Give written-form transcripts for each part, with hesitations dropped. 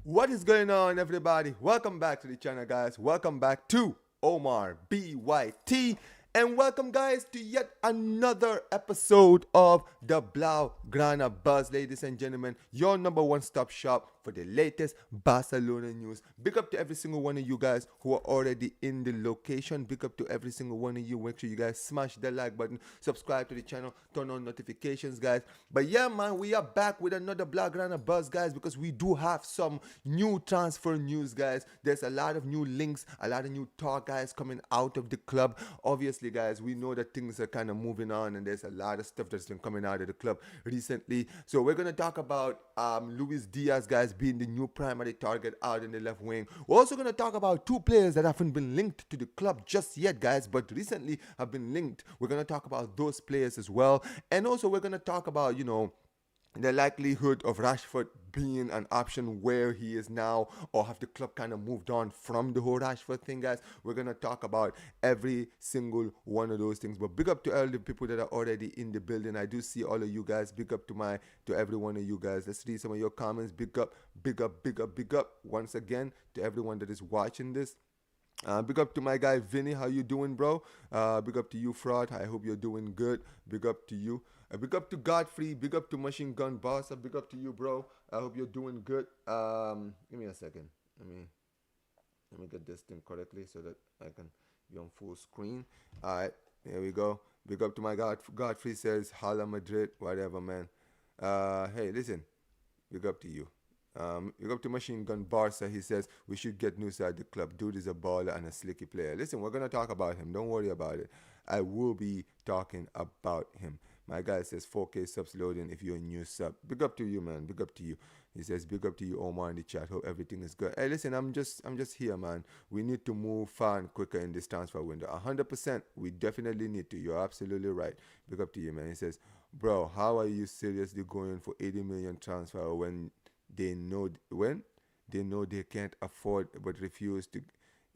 What is going on, everybody? Welcome back to the channel, guys. Welcome back to Omar BYT. And welcome, guys, to yet another episode of the Blaugrana Buzz, ladies and gentlemen. Your number one stop shop for the latest Barcelona news. Big up to every single one of you guys who are already in the location. Big up to every single one of you. Make sure you guys smash the like button, subscribe to the channel, turn on notifications, guys. But yeah, man, we are back with another Blaugrana Buzz, guys, because we do have some new transfer news, guys. There's a lot of new links, a lot of new talk, guys, coming out of the club. Obviously, guys, we know that things are kind of moving on, and there's a lot of stuff that's been coming out of the club recently. So we're gonna talk about Luis Diaz, guys, being the new primary target out in the left wing. We're also gonna talk about two players that haven't been linked to the club just yet, guys, but recently have been linked. We're gonna talk about those players as well, and also we're gonna talk about, the likelihood of Rashford being an option where he is now, or have the club kind of moved on from the whole Rashford thing, guys. We're gonna talk about every single one of those things. But big up to all the people that are already in the building. I do see all of you guys. Big up to every one of you guys. Let's read some of your comments. Big up, big up, big up, big up once again to everyone that is watching this. Big up to my guy Vinny, how you doing, bro? Big up to you, Fraud. I hope you're doing good. Big up to you. Big up to Godfrey. Big up to Machine Gun Boss. Big up to you, bro. I hope you're doing good. Give me a second. Let me get this thing correctly so that I can be on full screen. All right, there we go. Big up to my Godfrey says, Hala Madrid, whatever, man. Hey, listen. Big up to you. You go up to Machine Gun Barça. He says we should get Nusa at the club. Dude is a baller and a slicky player. Listen, we're gonna talk about him. Don't worry about it. I will be talking about him. My guy says 4K subs loading if you're a new sub. Big up to you, man. Big up to you. He says big up to you, Omar, in the chat. Hope everything is good. Hey, listen, I'm just here, man. We need to move far and quicker in this transfer window. 100%. We definitely need to. You're absolutely right. Big up to you, man. He says, bro, how are you seriously going for 80 million transfer when they know they can't afford but refuse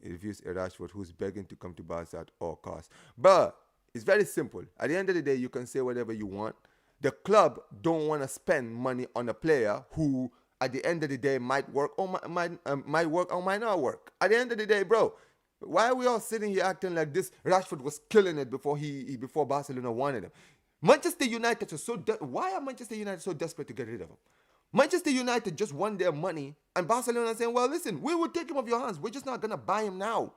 a Rashford who's begging to come to Barca at all costs? But it's very simple. At the end of the day, you can say whatever you want. The club don't want to spend money on a player who, at the end of the day, might work or might work or might not work. At the end of the day, bro, why are we all sitting here acting like this? Rashford was killing it before Barcelona wanted him. Manchester United are why are Manchester United so desperate to get rid of him? Manchester United just won their money, and Barcelona saying, well, listen, we will take him off your hands. We're just not going to buy him now.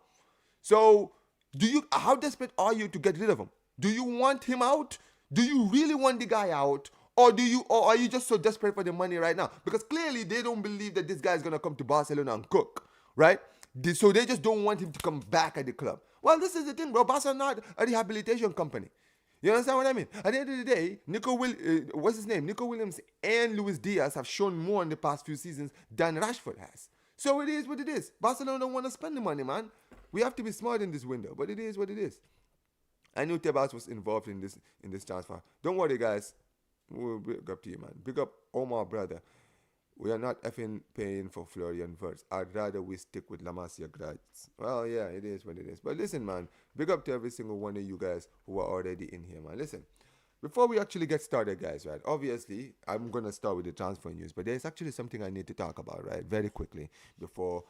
So how desperate are you to get rid of him? Do you want him out? Do you really want the guy out? Or are you just so desperate for the money right now? Because clearly they don't believe that this guy is going to come to Barcelona and cook, right? So they just don't want him to come back at the club. Well, this is the thing, bro. Barca are not a rehabilitation company. You understand what I mean? At the end of the day, Nico Williams and Luis Diaz have shown more in the past few seasons than Rashford has. So it is what it is. Barcelona don't want to spend the money, man. We have to be smart in this window, but it is what it is. I knew Tebas was involved in this transfer. Don't worry, guys. We'll big up to you, man. Big up Omar, brother. We are not effing paying for Florian Wirtz. I'd rather we stick with La Masia grads. Well, yeah, it is what it is. But listen, man, big up to every single one of you guys who are already in here, man. Listen, before we actually get started, guys, right, obviously, I'm going to start with the transfer news. But there's actually something I need to talk about, right, very quickly before,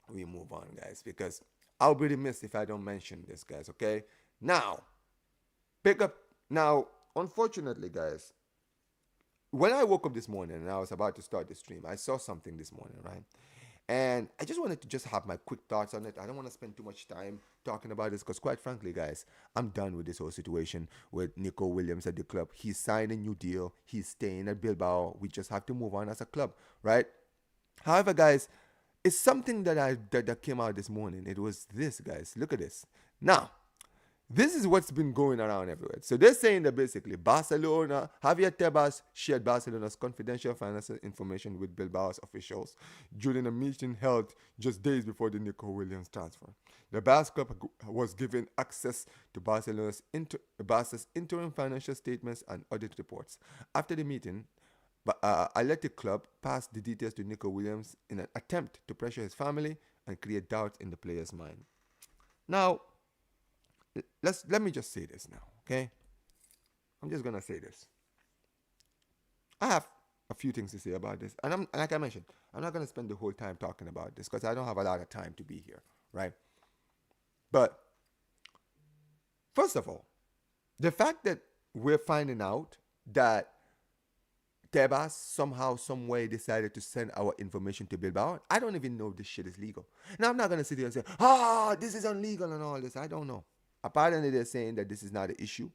we move on, guys. Because I'll be remiss if I don't mention this, guys, okay? Now, unfortunately, guys, when I woke up this morning and I was about to start the stream, I saw something this morning, right? And I just wanted to just have my quick thoughts on it. I don't want to spend too much time talking about this because, quite frankly, guys, I'm done with this whole situation with Nico Williams at the club. He signed a new deal. He's staying at Bilbao. We just have to move on as a club, right? However, guys, it's something that came out this morning. It was this, guys. Look at this. Now, this is what's been going around everywhere. So they're saying that basically Javier Tebas shared Barcelona's confidential financial information with Bilbao's officials during a meeting held just days before the Nico Williams transfer. The Basque club was given access to Barca's interim financial statements and audit reports. After the meeting, Athletic Club passed the details to Nico Williams in an attempt to pressure his family and create doubt in the player's mind. Now, let me just say this now, okay? I'm just gonna say this. I have a few things to say about this. And like I mentioned, I'm not going to spend the whole time talking about this because I don't have a lot of time to be here, right? But first of all, the fact that we're finding out that Tebas somehow, some way decided to send our information to Bilbao. I don't even know if this shit is legal. Now, I'm not going to sit here and say, this is illegal and all this. I don't know. Apparently, they're saying that this is not an issue.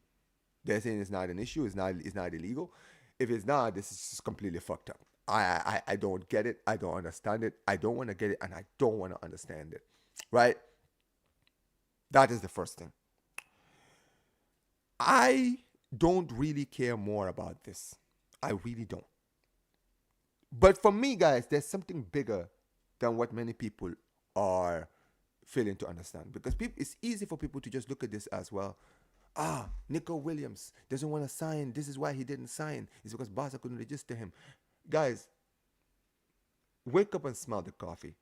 They're saying it's not an issue. It's not illegal. If it's not, this is just completely fucked up. I don't get it. I don't understand it. I don't want to get it, and I don't want to understand it. Right? That is the first thing. I don't really care more about this. I really don't. But for me, guys, there's something bigger than what many people are failing to understand. Because it's easy for people to just look at this as, well, Nico Williams doesn't want to sign. This is why he didn't sign. It's because Barca couldn't register him. Guys, wake up and smell the coffee.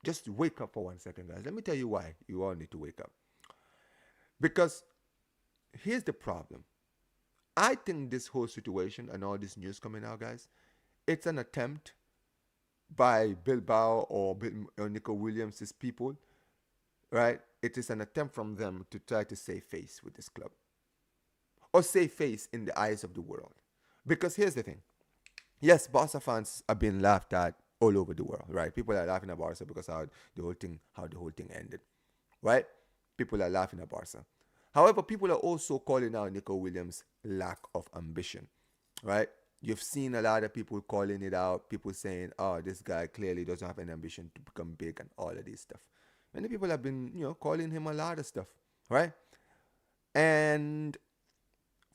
Just wake up for 1 second, guys. Let me tell you why you all need to wake up. Because here's the problem. I think this whole situation and all this news coming out, guys, it's an attempt by Bilbao or Nico Williams' people, right? It is an attempt from them to try to save face with this club. Or save face in the eyes of the world. Because here's the thing. Yes, Barca fans are being laughed at all over the world, right? People are laughing at Barca because how the whole thing ended, right? People are laughing at Barca. However, people are also calling out Nico Williams' lack of ambition, right? You've seen a lot of people calling it out, people saying, this guy clearly doesn't have an ambition to become big and all of this stuff. Many people have been, calling him a lot of stuff, right? And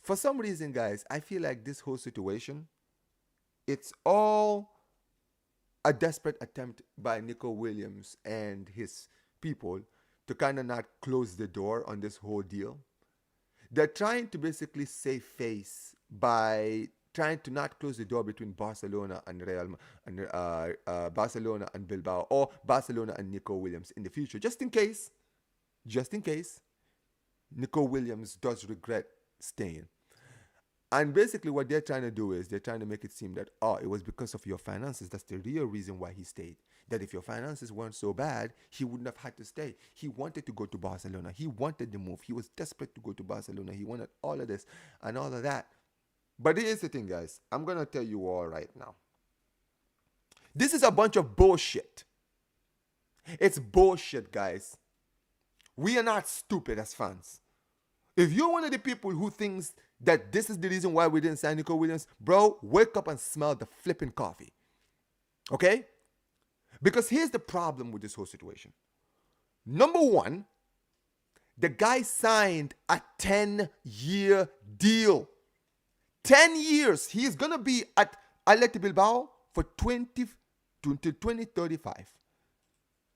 for some reason, guys, I feel like this whole situation, it's all a desperate attempt by Nico Williams and his people to kind of not close the door on this whole deal. They're trying to basically save face by trying to not close the door between Barcelona and Barcelona and Bilbao, or Barcelona and Nico Williams in the future, just in case Nico Williams does regret staying. And basically what they're trying to do is they're trying to make it seem that, it was because of your finances. That's the real reason why he stayed. That if your finances weren't so bad, he wouldn't have had to stay. He wanted to go to Barcelona. He wanted the move. He was desperate to go to Barcelona. He wanted all of this and all of that. But here's the thing, guys. I'm going to tell you all right now. This is a bunch of bullshit. It's bullshit, guys. We are not stupid as fans. If you're one of the people who thinks that this is the reason why we didn't sign Nico Williams, bro, wake up and smell the flipping coffee. Okay? Because here's the problem with this whole situation. Number one, the guy signed a 10-year deal. 10 years. He's going to be at Athletic Bilbao for 2035.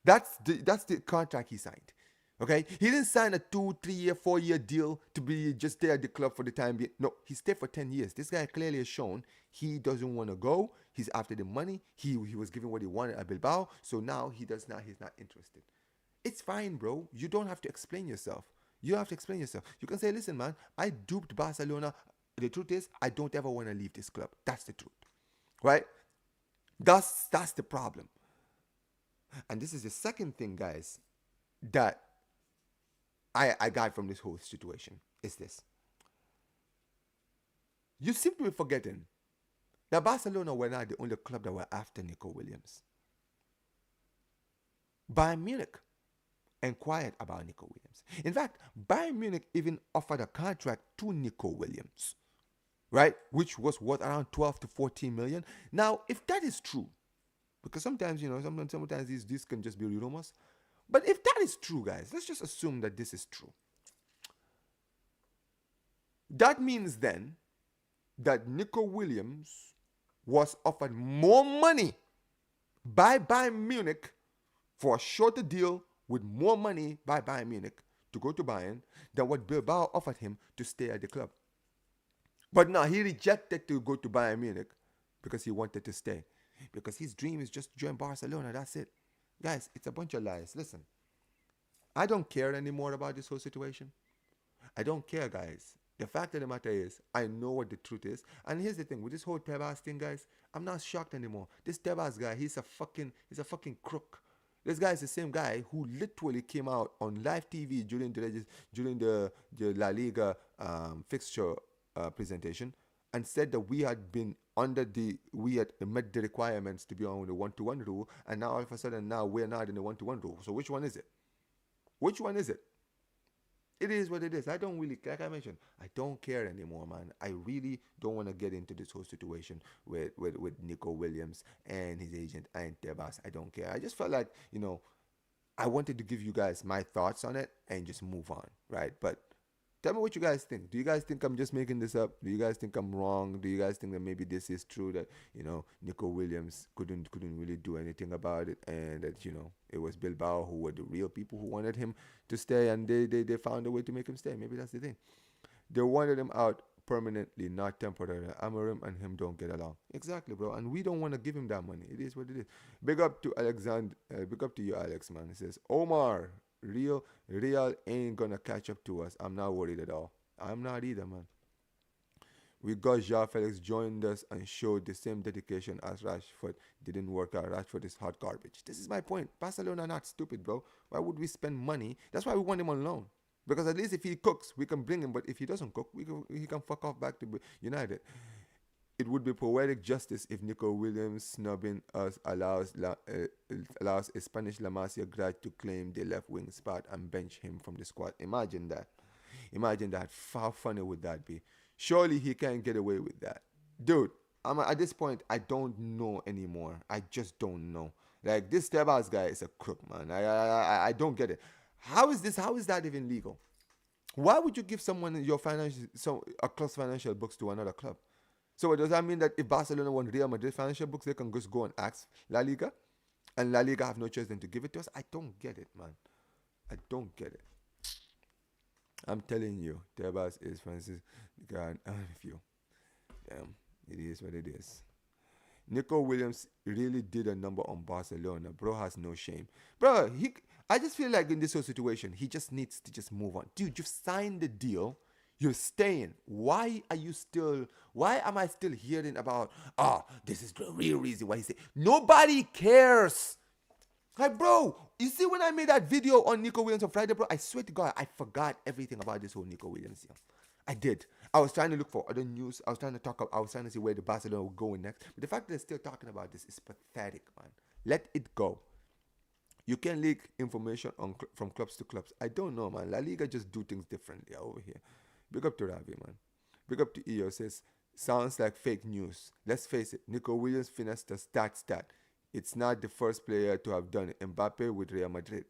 That's the contract he signed. Okay? He didn't sign a 2, 3 year, 4 year deal to be just there at the club for the time being. No, he stayed for 10 years. This guy clearly has shown he doesn't want to go. He's after the money. He was given what he wanted at Bilbao. So now he's not interested. It's fine, bro. You don't have to explain yourself. You don't have to explain yourself. You can say, listen, man, I duped Barcelona. The truth is, I don't ever want to leave this club. That's the truth. Right? That's the problem. And this is the second thing, guys, that I got from this whole situation is this. You seem to be forgetting that Barcelona were not the only club that were after Nico Williams. Bayern Munich inquired about Nico Williams. In fact, Bayern Munich even offered a contract to Nico Williams, right? Which was worth around 12 to 14 million. Now, if that is true, because sometimes, sometimes these can just be rumors. But if that is true, guys, let's just assume that this is true. That means then that Nico Williams was offered more money by Bayern Munich for a shorter deal with more money by Bayern Munich to go to Bayern than what Bilbao offered him to stay at the club. But now he rejected to go to Bayern Munich because he wanted to stay. Because his dream is just to join Barcelona. That's it. Guys, it's a bunch of lies. Listen, I don't care anymore about this whole situation. I don't care, guys. The fact of the matter is, I know what the truth is. And here's the thing, with this whole Tebas thing, guys, I'm not shocked anymore. This Tebas guy, he's a fucking crook. This guy is the same guy who literally came out on live TV during the La Liga fixture presentation and said that we had met the requirements to be on the 1-to-1 rule, and now all of a sudden now we're not in the 1-to-1 rule. So which one is it? Which one is it? It is what it is. I don't really, like I mentioned, I don't care anymore, man. I really don't want to get into this whole situation with Nico Williams and his agent and Tebas. I don't care. I just felt like, I wanted to give you guys my thoughts on it and just move on, right? But tell me what you guys think. Do you guys think I'm just making this up? Do you guys think I'm wrong? Do you guys think that maybe this is true, that Nico Williams couldn't really do anything about it, and that it was Bilbao who were the real people who wanted him to stay, and they found a way to make him stay? Maybe that's the thing. They wanted him out permanently, not temporarily. Amorim and him don't get along. Exactly, bro. And we don't want to give him that money. It is what it is. Big up to Alexander. Big up to you, Alex, man. He says, Omar, Real ain't gonna catch up to us. I'm not worried at all. I'm not either, man. We got Joao Felix joined us and showed the same dedication as Rashford. Didn't work out. Rashford is hot garbage. This is my point. Barcelona are not stupid, bro. Why would we spend money? That's why we want him on loan. Because at least if he cooks, we can bring him. But if he doesn't cook, he can fuck off back to United. It would be poetic justice if Nico Williams snubbing us allows a Spanish La Masia grad to claim the left wing spot and bench him from the squad. Imagine that. Imagine that. How funny would that be? Surely he can't get away with that. Dude, at this point, I don't know anymore. I just don't know. Like, this Tebas guy is a crook, man. I don't get it. How is that even legal? Why would you give someone a club's financial books to another club? So does that mean that if Barcelona want Real Madrid financial books, they can just go and ask La Liga? And La Liga have no choice than to give it to us? I don't get it, man. I don't get it. I'm telling you, Tebas is Francis God with you. Damn, it is what it is. Nico Williams really did a number on Barcelona. Bro has no shame. Bro, I just feel like in this whole situation, he just needs to just move on. Dude, you've signed the deal. You're staying. Why am I still hearing about, this is the real reason why he said, nobody cares. Like, bro, you see when I made that video on Nico Williams on Friday, bro, I swear to God, I forgot everything about this whole Nico Williams thing. I did. I was trying to look for other news. I was trying to see where the Barcelona will go next. But the fact that they're still talking about this is pathetic, man. Let it go. You can leak information from clubs to clubs. I don't know, man. La Liga just do things differently over here. Big up to Ravi, man. Big up to EO. Says, sounds like fake news. Let's face it. Nico Williams finished the stat. It's not the first player to have done it. Mbappe with Real Madrid.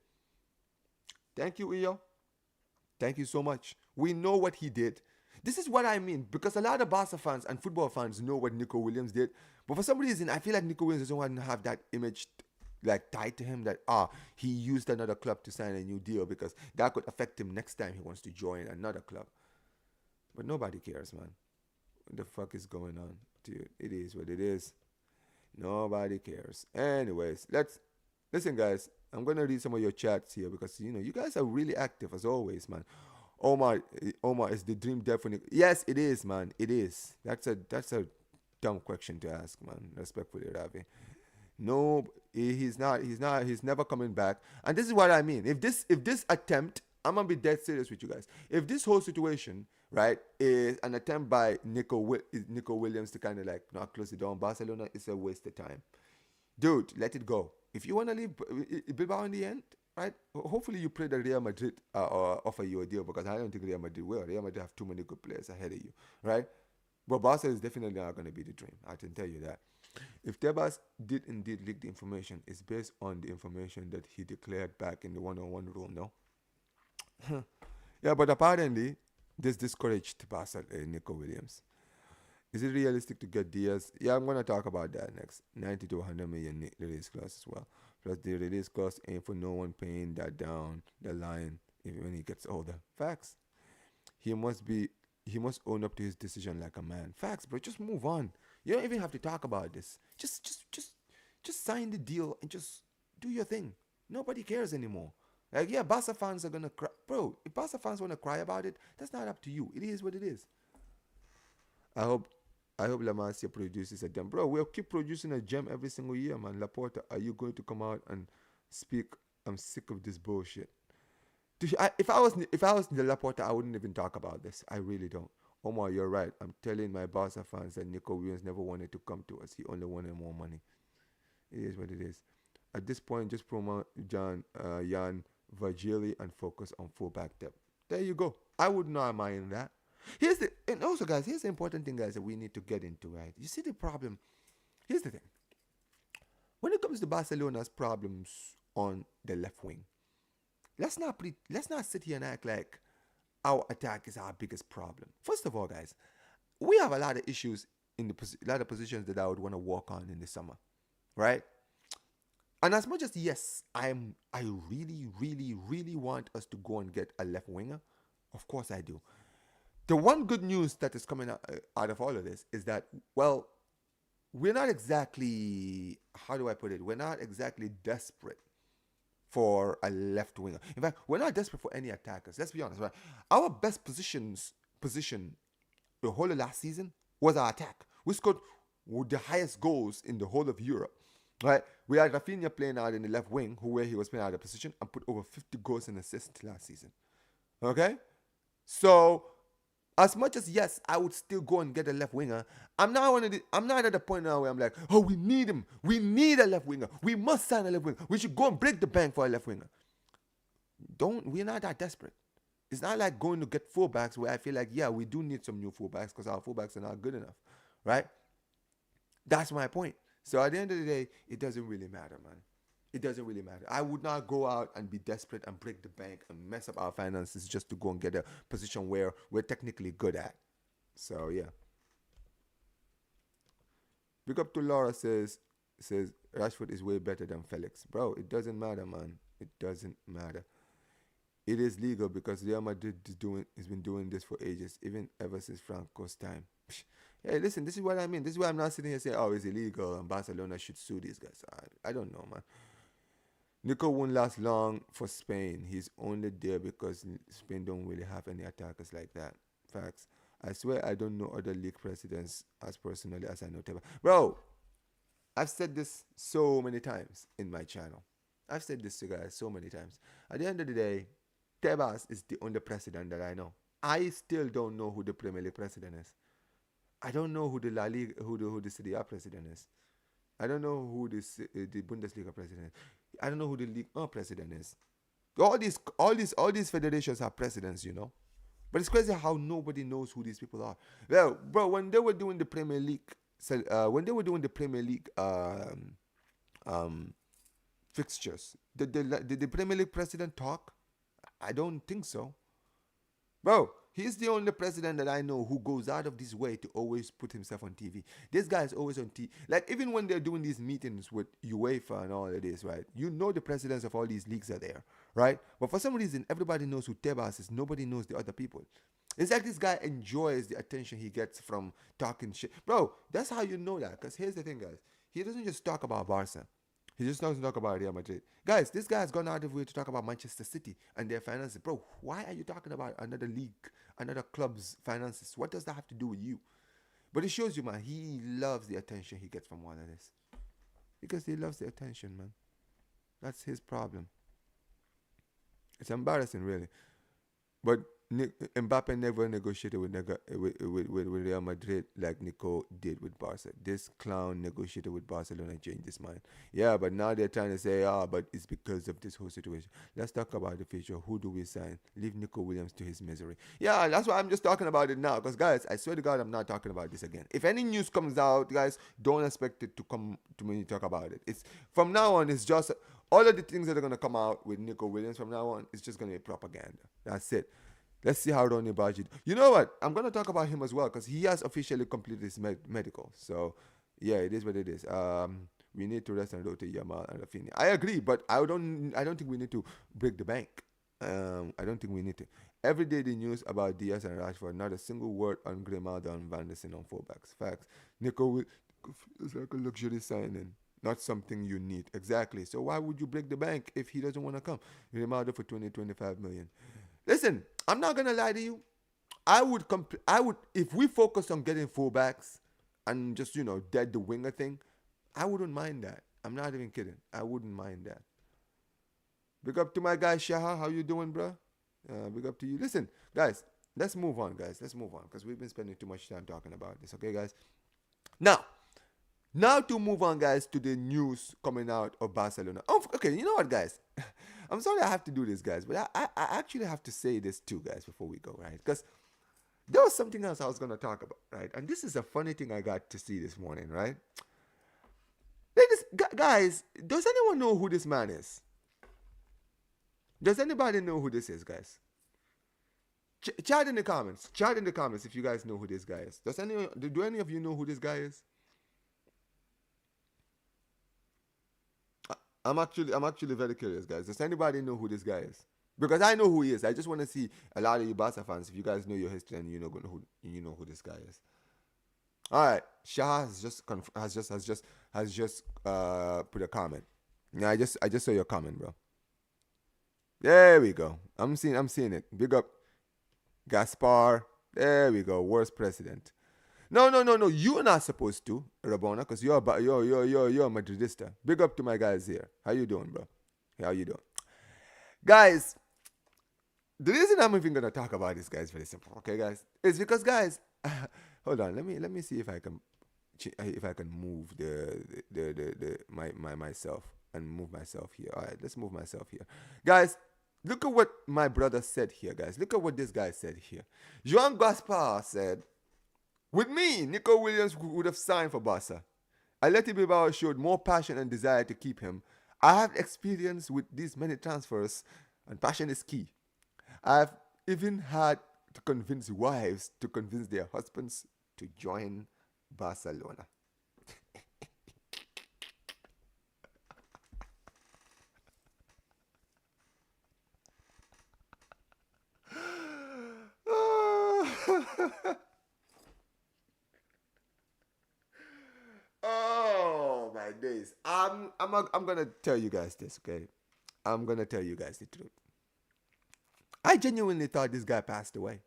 Thank you, EO. Thank you so much. We know what he did. This is what I mean, because a lot of Barca fans and football fans know what Nico Williams did. But for some reason, I feel like Nico Williams doesn't want to have that image tied to him, that he used another club to sign a new deal, because that could affect him next time he wants to join another club. But nobody cares, man. What the fuck is going on? Dude, it is what it is. Nobody cares. Anyways, listen, guys. I'm going to read some of your chats here, because, you guys are really active as always, man. Omar is the dream definitely. Yes, it is, man. It is. That's a dumb question to ask, man. Respectfully, Ravi. No, he's never coming back. And this is what I mean. If this attempt, I'm going to be dead serious with you guys. If this whole situation, right, is an attempt by Nico Williams to kind of not close it down, Barcelona, is a waste of time. Dude, let it go. If you want to leave Bilbao in the end, right, hopefully you pray that Real Madrid offer you a deal, because I don't think Real Madrid will. Real Madrid have too many good players ahead of you, right? But Barca is definitely not going to be the dream. I can tell you that. If Tebas did indeed leak the information, it's based on the information that he declared back in the 1-on-1 rule, no? Yeah, but apparently, this discouraged Barca, Nico Williams. Is it realistic to get Diaz? Yeah, I'm going to talk about that next. 90 to 100 million release clause as well. Plus, the release clause ain't for no one paying that down the line even when he gets older. Facts. He must own up to his decision like a man. Facts, bro. Just move on. You don't even have to talk about this. Just sign the deal and just do your thing. Nobody cares anymore. Like, yeah, Barca fans are gonna cry, bro. If Barca fans wanna cry about it, that's not up to you. It is what it is. I hope, I hope La Masia produces a gem, bro. We'll keep producing a gem every single year, man. Laporta, are you going to come out and speak? I'm sick of this bullshit. If I was the Laporta, I wouldn't even talk about this. I really don't. Omar, you're right. I'm telling my Barca fans that Nico Williams never wanted to come to us. He only wanted more money. It is what it is. At this point, just promote Jan Virgili and focus on fullback depth. There you go. I would not mind that. And also, guys, here's the important thing, guys, that we need to get into, right? You see the problem. Here's the thing. When it comes to Barcelona's problems on the left wing, let's not sit here and act like our attack is our biggest problem. First of all, guys, we have a lot of issues in a lot of positions that I would want to work on in the summer, right? And as much as yes, I really, really, really want us to go and get a left winger. Of course, I do. The one good news that is coming out of all of this is that, well, we're not exactly, how do I put it? We're not exactly desperate for a left winger. In fact, we're not desperate for any attackers. Let's be honest, right? Our best position the whole of last season was our attack. We scored the highest goals in the whole of Europe, right? We had Rafinha playing out in the left wing, where he was playing out of position, and put over 50 goals and assists last season. Okay? So, as much as yes, I would still go and get a left winger. I'm not at the point now where I'm like, oh, we need him. We need a left winger. We must sign a left winger. We should go and break the bank for a left winger. We're not that desperate. It's not like going to get fullbacks where I feel like, yeah, we do need some new fullbacks because our fullbacks are not good enough, right? That's my point. So at the end of the day, it doesn't really matter, man. It doesn't really matter. I would not go out and be desperate and break the bank and mess up our finances just to go and get a position where we're technically good at. So yeah. Big up to Laura says Rashford is way better than Felix. Bro, it doesn't matter, man. It doesn't matter. It is legal because Real Madrid has been doing this for ages, even ever since Franco's time. Hey, listen, this is what I mean. This is why I'm not sitting here saying, oh, it's illegal and Barcelona should sue these guys. I don't know, man. Nico won't last long for Spain. He's only there because Spain don't really have any attackers like that. Facts. I swear I don't know other league presidents as personally as I know Tebas. Bro, I've said this so many times in my channel. I've said this to guys so many times. At the end of the day, Tebas is the only president that I know. I still don't know who the Premier League president is. I don't know who the La Liga, who the Serie A president is. I don't know who the Bundesliga president is. I don't know who the League president is. All these federations have presidents, you know. But it's crazy how nobody knows who these people are. Well, bro, when they were doing the Premier League, fixtures, did the Premier League president talk? I don't think so. Bro, he's the only president that I know who goes out of his way to always put himself on TV. This guy is always on TV. Like, even when they're doing these meetings with UEFA and all of this, right? You know the presidents of all these leagues are there, right? But for some reason, everybody knows who Tebas is. Nobody knows the other people. It's like this guy enjoys the attention he gets from talking shit. Bro, that's how you know that. Because here's the thing, guys. He doesn't just talk about Barca. He just doesn't talk about Real Madrid. Guys, this guy has gone out of his way to talk about Manchester City and their finances. Bro, why are you talking about another league, another club's finances? What does that have to do with you? But it shows you, man, he loves the attention he gets from all of this. Because he loves the attention, man. That's his problem. It's embarrassing, really. But Mbappe never negotiated with Real Madrid like Nico did with Barca. This clown negotiated with Barcelona and changed his mind. Yeah, but now they're trying to say, but it's because of this whole situation. Let's talk about the future. Who do we sign? Leave Nico Williams to his misery. Yeah, that's why I'm just talking about it now. Because, guys, I swear to God, I'm not talking about this again. If any news comes out, guys, don't expect it to come to me to talk about it. It's from now on, it's just all of the things that are going to come out with Nico Williams from now on, it's just going to be propaganda. That's it. Let's see how Ronnie Baji. You know what? I'm going to talk about him as well because he has officially completed his medical. So, yeah, it is what it is. We need to rest and rotate Yamal and Rafinha. I agree, but I don't think we need to break the bank. I don't think we need to. Every day the news about Diaz and Rashford, not a single word on Grimaldo and Van der Sar on fullbacks. Facts. Nico feels like a luxury signing. not something you need. Exactly. So why would you break the bank if he doesn't want to come? You demand for 20, 25 million. Listen, I'm not gonna lie to you. I would, if we focus on getting fullbacks and just dead the winger thing, I wouldn't mind that. I'm not even kidding. I wouldn't mind that. Big up to my guy Shaha. How you doing, bro? Big up to you. Listen, guys, let's move on, guys. Let's move on because we've been spending too much time talking about this. Okay, guys. Now to move on, guys, to the news coming out of Barcelona. Oh, okay. You know what, guys? I'm sorry I have to do this, guys, but I actually have to say this too, guys, before we go, right? Because there was something else I was going to talk about, right? And this is a funny thing I got to see this morning, right? Ladies, guys, does anyone know who this man is? Does anybody know who this is, guys? Chat in the comments. Chat in the comments if you guys know who this guy is. Do any of you know who this guy is? I'm actually very curious, guys. Does anybody know who this guy is? Because I know who he is. I just want to see a lot of you Barca fans, if you guys know your history and you know who this guy is. All right, Shah has just put a comment. Yeah, I just saw your comment, bro. There we go. I'm seeing it. Big up, Gaspar. There we go. Worst president. No. You're not supposed to, Rabona, because you're a Madridista. Big up to my guys here. How you doing, bro? How you doing, guys? The reason I'm even gonna talk about this, guys, is very simple. Okay, guys, it's because, guys, hold on. Let me see if I can move my myself and move myself here. All right, let's move myself here, guys. Look at what my brother said here, guys. Look at what this guy said here. Joan Gaspar said, "With me, Nico Williams would have signed for Barca. Atleti Bilbao showed more passion and desire to keep him. I have experience with these many transfers, and passion is key. I've even had to convince wives to convince their husbands to join Barcelona." Oh my days. I'm gonna tell you guys this, okay? I'm gonna tell you guys the truth. I genuinely thought this guy passed away.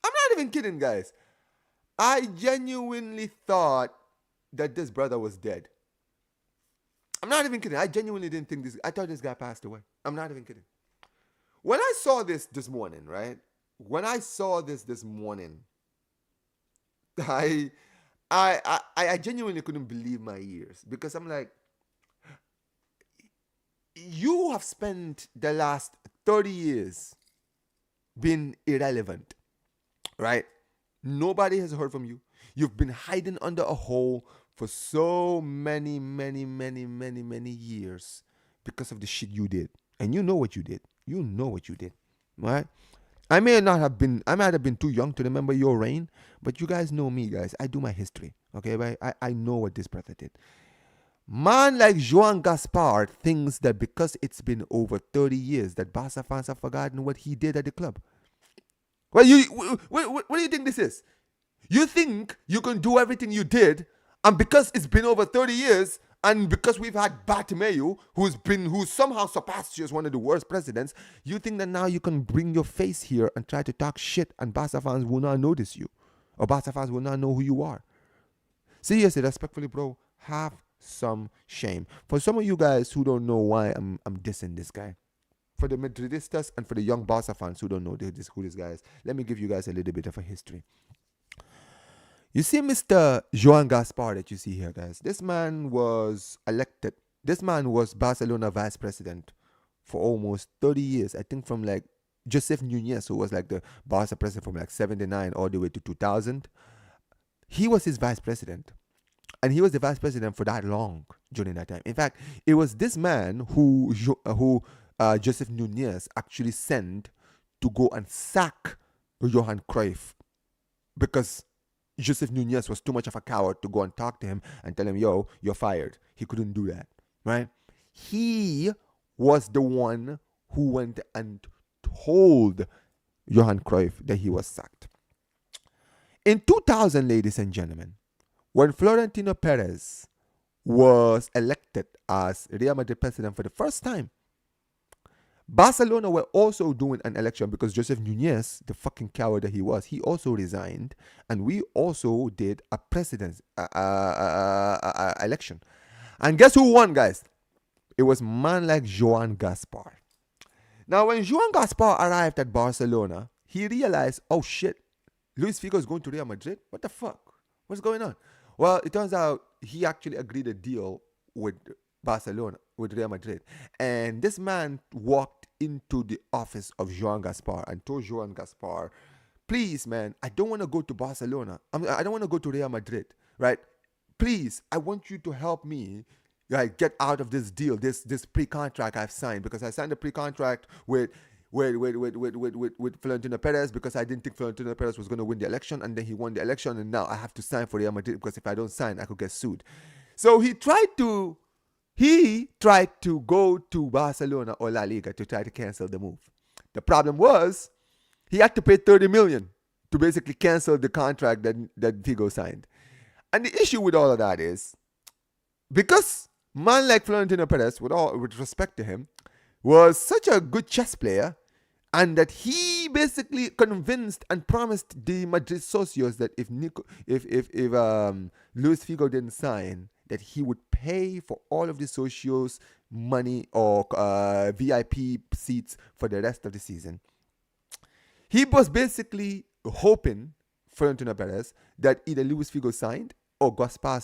I'm not even kidding, guys. I genuinely thought that this brother was dead. I'm not even kidding. I genuinely didn't think I thought this guy passed away. I'm not even kidding. When I saw this morning, right? When I saw this morning, I genuinely couldn't believe my ears, because I'm like, you have spent the last 30 years being irrelevant, right? Nobody has heard from you. You've been hiding under a hole for so many years because of the shit you did. And you know what you did. You know what you did, right? I might have been too young to remember your reign, but you guys know me, guys. I do my history, okay? Right? I know what this brother did. Man like Joan Gaspar thinks that because it's been over 30 years that Barca fans have forgotten what he did at the club. What do you think this is? You think you can do everything you did, and because it's been over 30 years, and because we've had Bartomeu, who somehow surpassed you as one of the worst presidents, you think that now you can bring your face here and try to talk shit, and Barca fans will not notice you, or Barca fans will not know who you are. Seriously, respectfully, bro, have some shame. For some of you guys who don't know why I'm dissing this guy, for the Madridistas and for the young Barca fans who don't know who this guy is, let me give you guys a little bit of a history. You see Mr. Joan Gaspar that you see here, guys. This man was elected. This man was Barcelona vice president for almost 30 years. I think from like Joseph Nunez, who was like the Barca president from like 79 all the way to 2000. He was his vice president. And he was the vice president for that long during that time. In fact, it was this man who Joseph Nunez actually sent to go and sack Johan Cruyff, because Joseph Nunez was too much of a coward to go and talk to him and tell him, yo, you're fired. He couldn't do that, right? He was the one who went and told Johan Cruyff that he was sacked. In 2000, ladies and gentlemen, when Florentino Perez was elected as Real Madrid president for the first time, Barcelona were also doing an election because Joseph Nunez, the fucking coward that he was, he also resigned, and we also did a president's election. And guess who won, guys? It was man like Joan Gaspar. Now, when Joan Gaspar arrived at Barcelona, he realized, oh shit, Luis Figo is going to Real Madrid? What the fuck? What's going on? Well, it turns out he actually agreed a deal with Barcelona, with Real Madrid. And this man walked into the office of Joan Gaspar and told Joan Gaspar, please, man, I don't want to go to Barcelona. I don't want to go to Real Madrid, right? Please, I want you to help me get out of this deal, this pre-contract I've signed, because I signed a pre-contract with Florentino Perez because I didn't think Florentino Perez was going to win the election, and then he won the election, and now I have to sign for Real Madrid because if I don't sign, I could get sued. So he tried to go to Barcelona or La Liga to try to cancel the move. The problem was he had to pay 30 million to basically cancel the contract that Figo signed. And the issue with all of that is because man like Florentino Perez, with respect to him, was such a good chess player, and that he basically convinced and promised the Madrid socios that if Luis Figo didn't sign, that he would pay for all of the socios money or VIP seats for the rest of the season. He was basically hoping, Florentino Perez, that either Luis Figo signed or Gaspar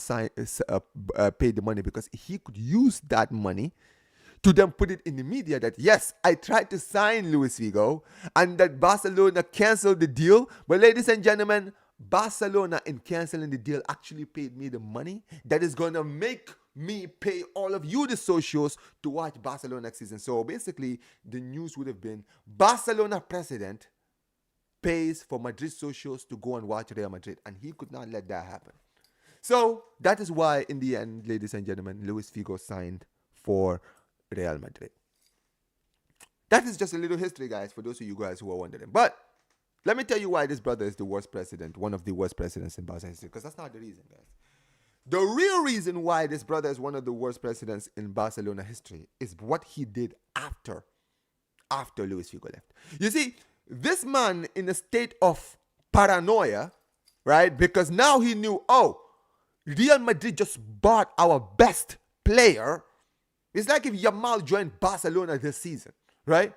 paid the money, because he could use that money to then put it in the media that, yes, I tried to sign Luis Figo and that Barcelona canceled the deal. But ladies and gentlemen, Barcelona, in canceling the deal, actually paid me the money that is going to make me pay all of you, the socials, to watch Barcelona next season. So basically, the news would have been Barcelona president pays for Madrid socials to go and watch Real Madrid. And he could not let that happen. So that is why, in the end, ladies and gentlemen, Luis Figo signed for Real Madrid. That is just a little history, guys, for those of you guys who are wondering. But let me tell you why this brother is the worst president, one of the worst presidents in Barca history, because that's not the reason, guys. The real reason why this brother is one of the worst presidents in Barcelona history is what he did after Luis Figo left. You see, this man in a state of paranoia, right? Because now he knew, oh, Real Madrid just bought our best player. It's like if Yamal joined Barcelona this season, right?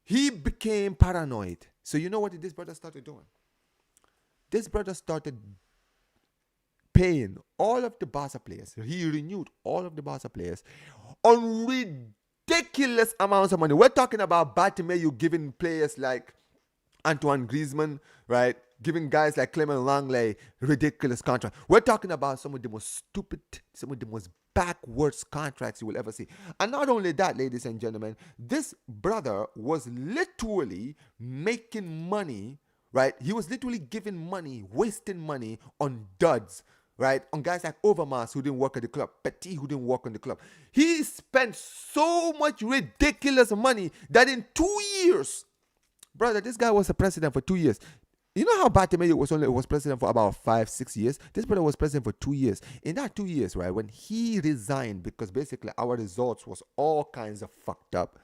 He became paranoid. So you know what this brother started doing? This brother started paying all of the Barca players. He renewed all of the Barca players on ridiculous amounts of money. We're talking about Bartomeu giving players like Antoine Griezmann, right? Giving guys like Clement Langley ridiculous contract. We're talking about some of the most stupid, some of the most backwards contracts you will ever see. And not only that, ladies and gentlemen, this brother was literally making money, right? He was literally giving money, wasting money on duds, right? On guys like Overmars who didn't work at the club, Petit who didn't work on the club. He spent so much ridiculous money that in 2 years, brother, this guy was a president for 2 years. You know how Bartomeu was president for about 5-6 years? This brother was president for 2 years. In that 2 years, right, when he resigned because basically our results was all kinds of fucked up,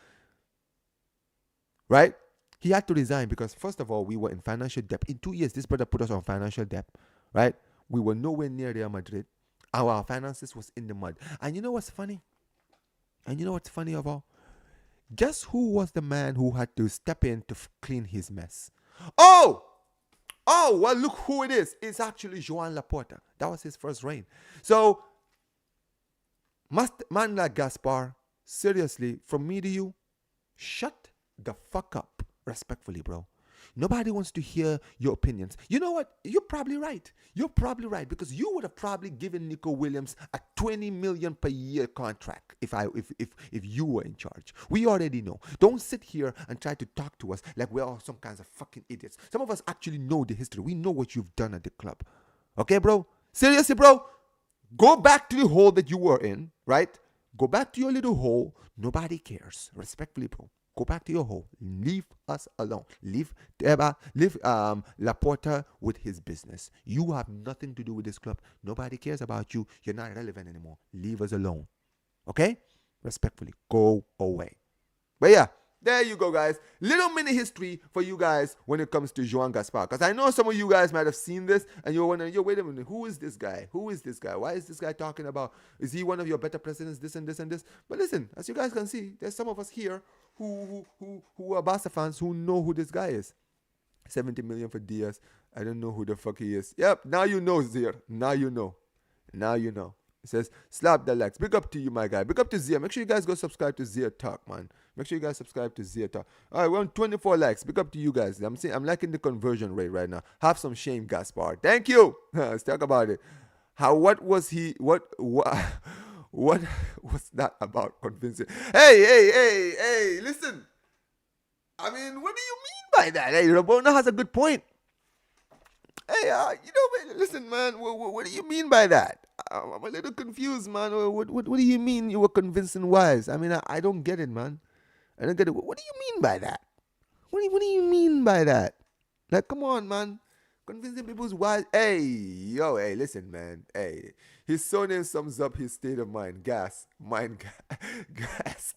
right? He had to resign because, first of all, we were in financial debt. In 2 years, this brother put us on financial debt, right? We were nowhere near Real Madrid. Our finances was in the mud. And you know what's funny? And you know what's funny of all? Guess who was the man who had to step in to clean his mess? Oh, well, look who it is. It's actually Joan Laporta. That was his first reign. So, man like Gaspar, seriously, from me to you, shut the fuck up, respectfully, bro. Nobody wants to hear your opinions. You know what? You're probably right. You're probably right, because you would have probably given Nico Williams a 20 million per year contract if you were in charge. We already know. Don't sit here and try to talk to us like we're all some kinds of fucking idiots. Some of us actually know the history. We know what you've done at the club. Okay, bro? Seriously, bro? Go back to the hole that you were in, right? Go back to your little hole. Nobody cares. Respectfully, bro. Go back to your hole. Leave us alone. Leave Tebas, leave Laporta with his business. You have nothing to do with this club. Nobody cares about you. You're not relevant anymore. Leave us alone. Okay? Respectfully, go away. But yeah, there you go, guys. Little mini history for you guys when it comes to Joan Gaspar. Because I know some of you guys might have seen this and you're wondering, yo, wait a minute, who is this guy? Who is this guy? Why is this guy talking about, is he one of your better presidents, this and this and this? But listen, as you guys can see, there's some of us here who are Barca fans who know who this guy is. 70 million for Diaz. I don't know who the fuck he is. Yep, now you know, Seghir. Now you know. Now you know. It says, slap the likes. Big up to you, my guy. Big up to Seghir. Make sure you guys go subscribe to Seghir Talk, man. Make sure you guys subscribe to Seghir Talk. All right, we're on 24 likes. Big up to you guys. I'm liking the conversion rate right now. Have some shame, Gaspar. Thank you. Let's talk about it. What was that about convincing? Hey, listen. I mean, what do you mean by that? Hey, Rabona has a good point. Hey, listen, man, what do you mean by that? I'm a little confused, man. What do you mean you were convincing wise? I mean, I don't get it, man. I don't get it. What do you mean by that? What do you mean by that? Like, come on, man. Convincing people's wise. Hey, listen, man. Hey, his surname sums up his state of mind. Gas. Gas.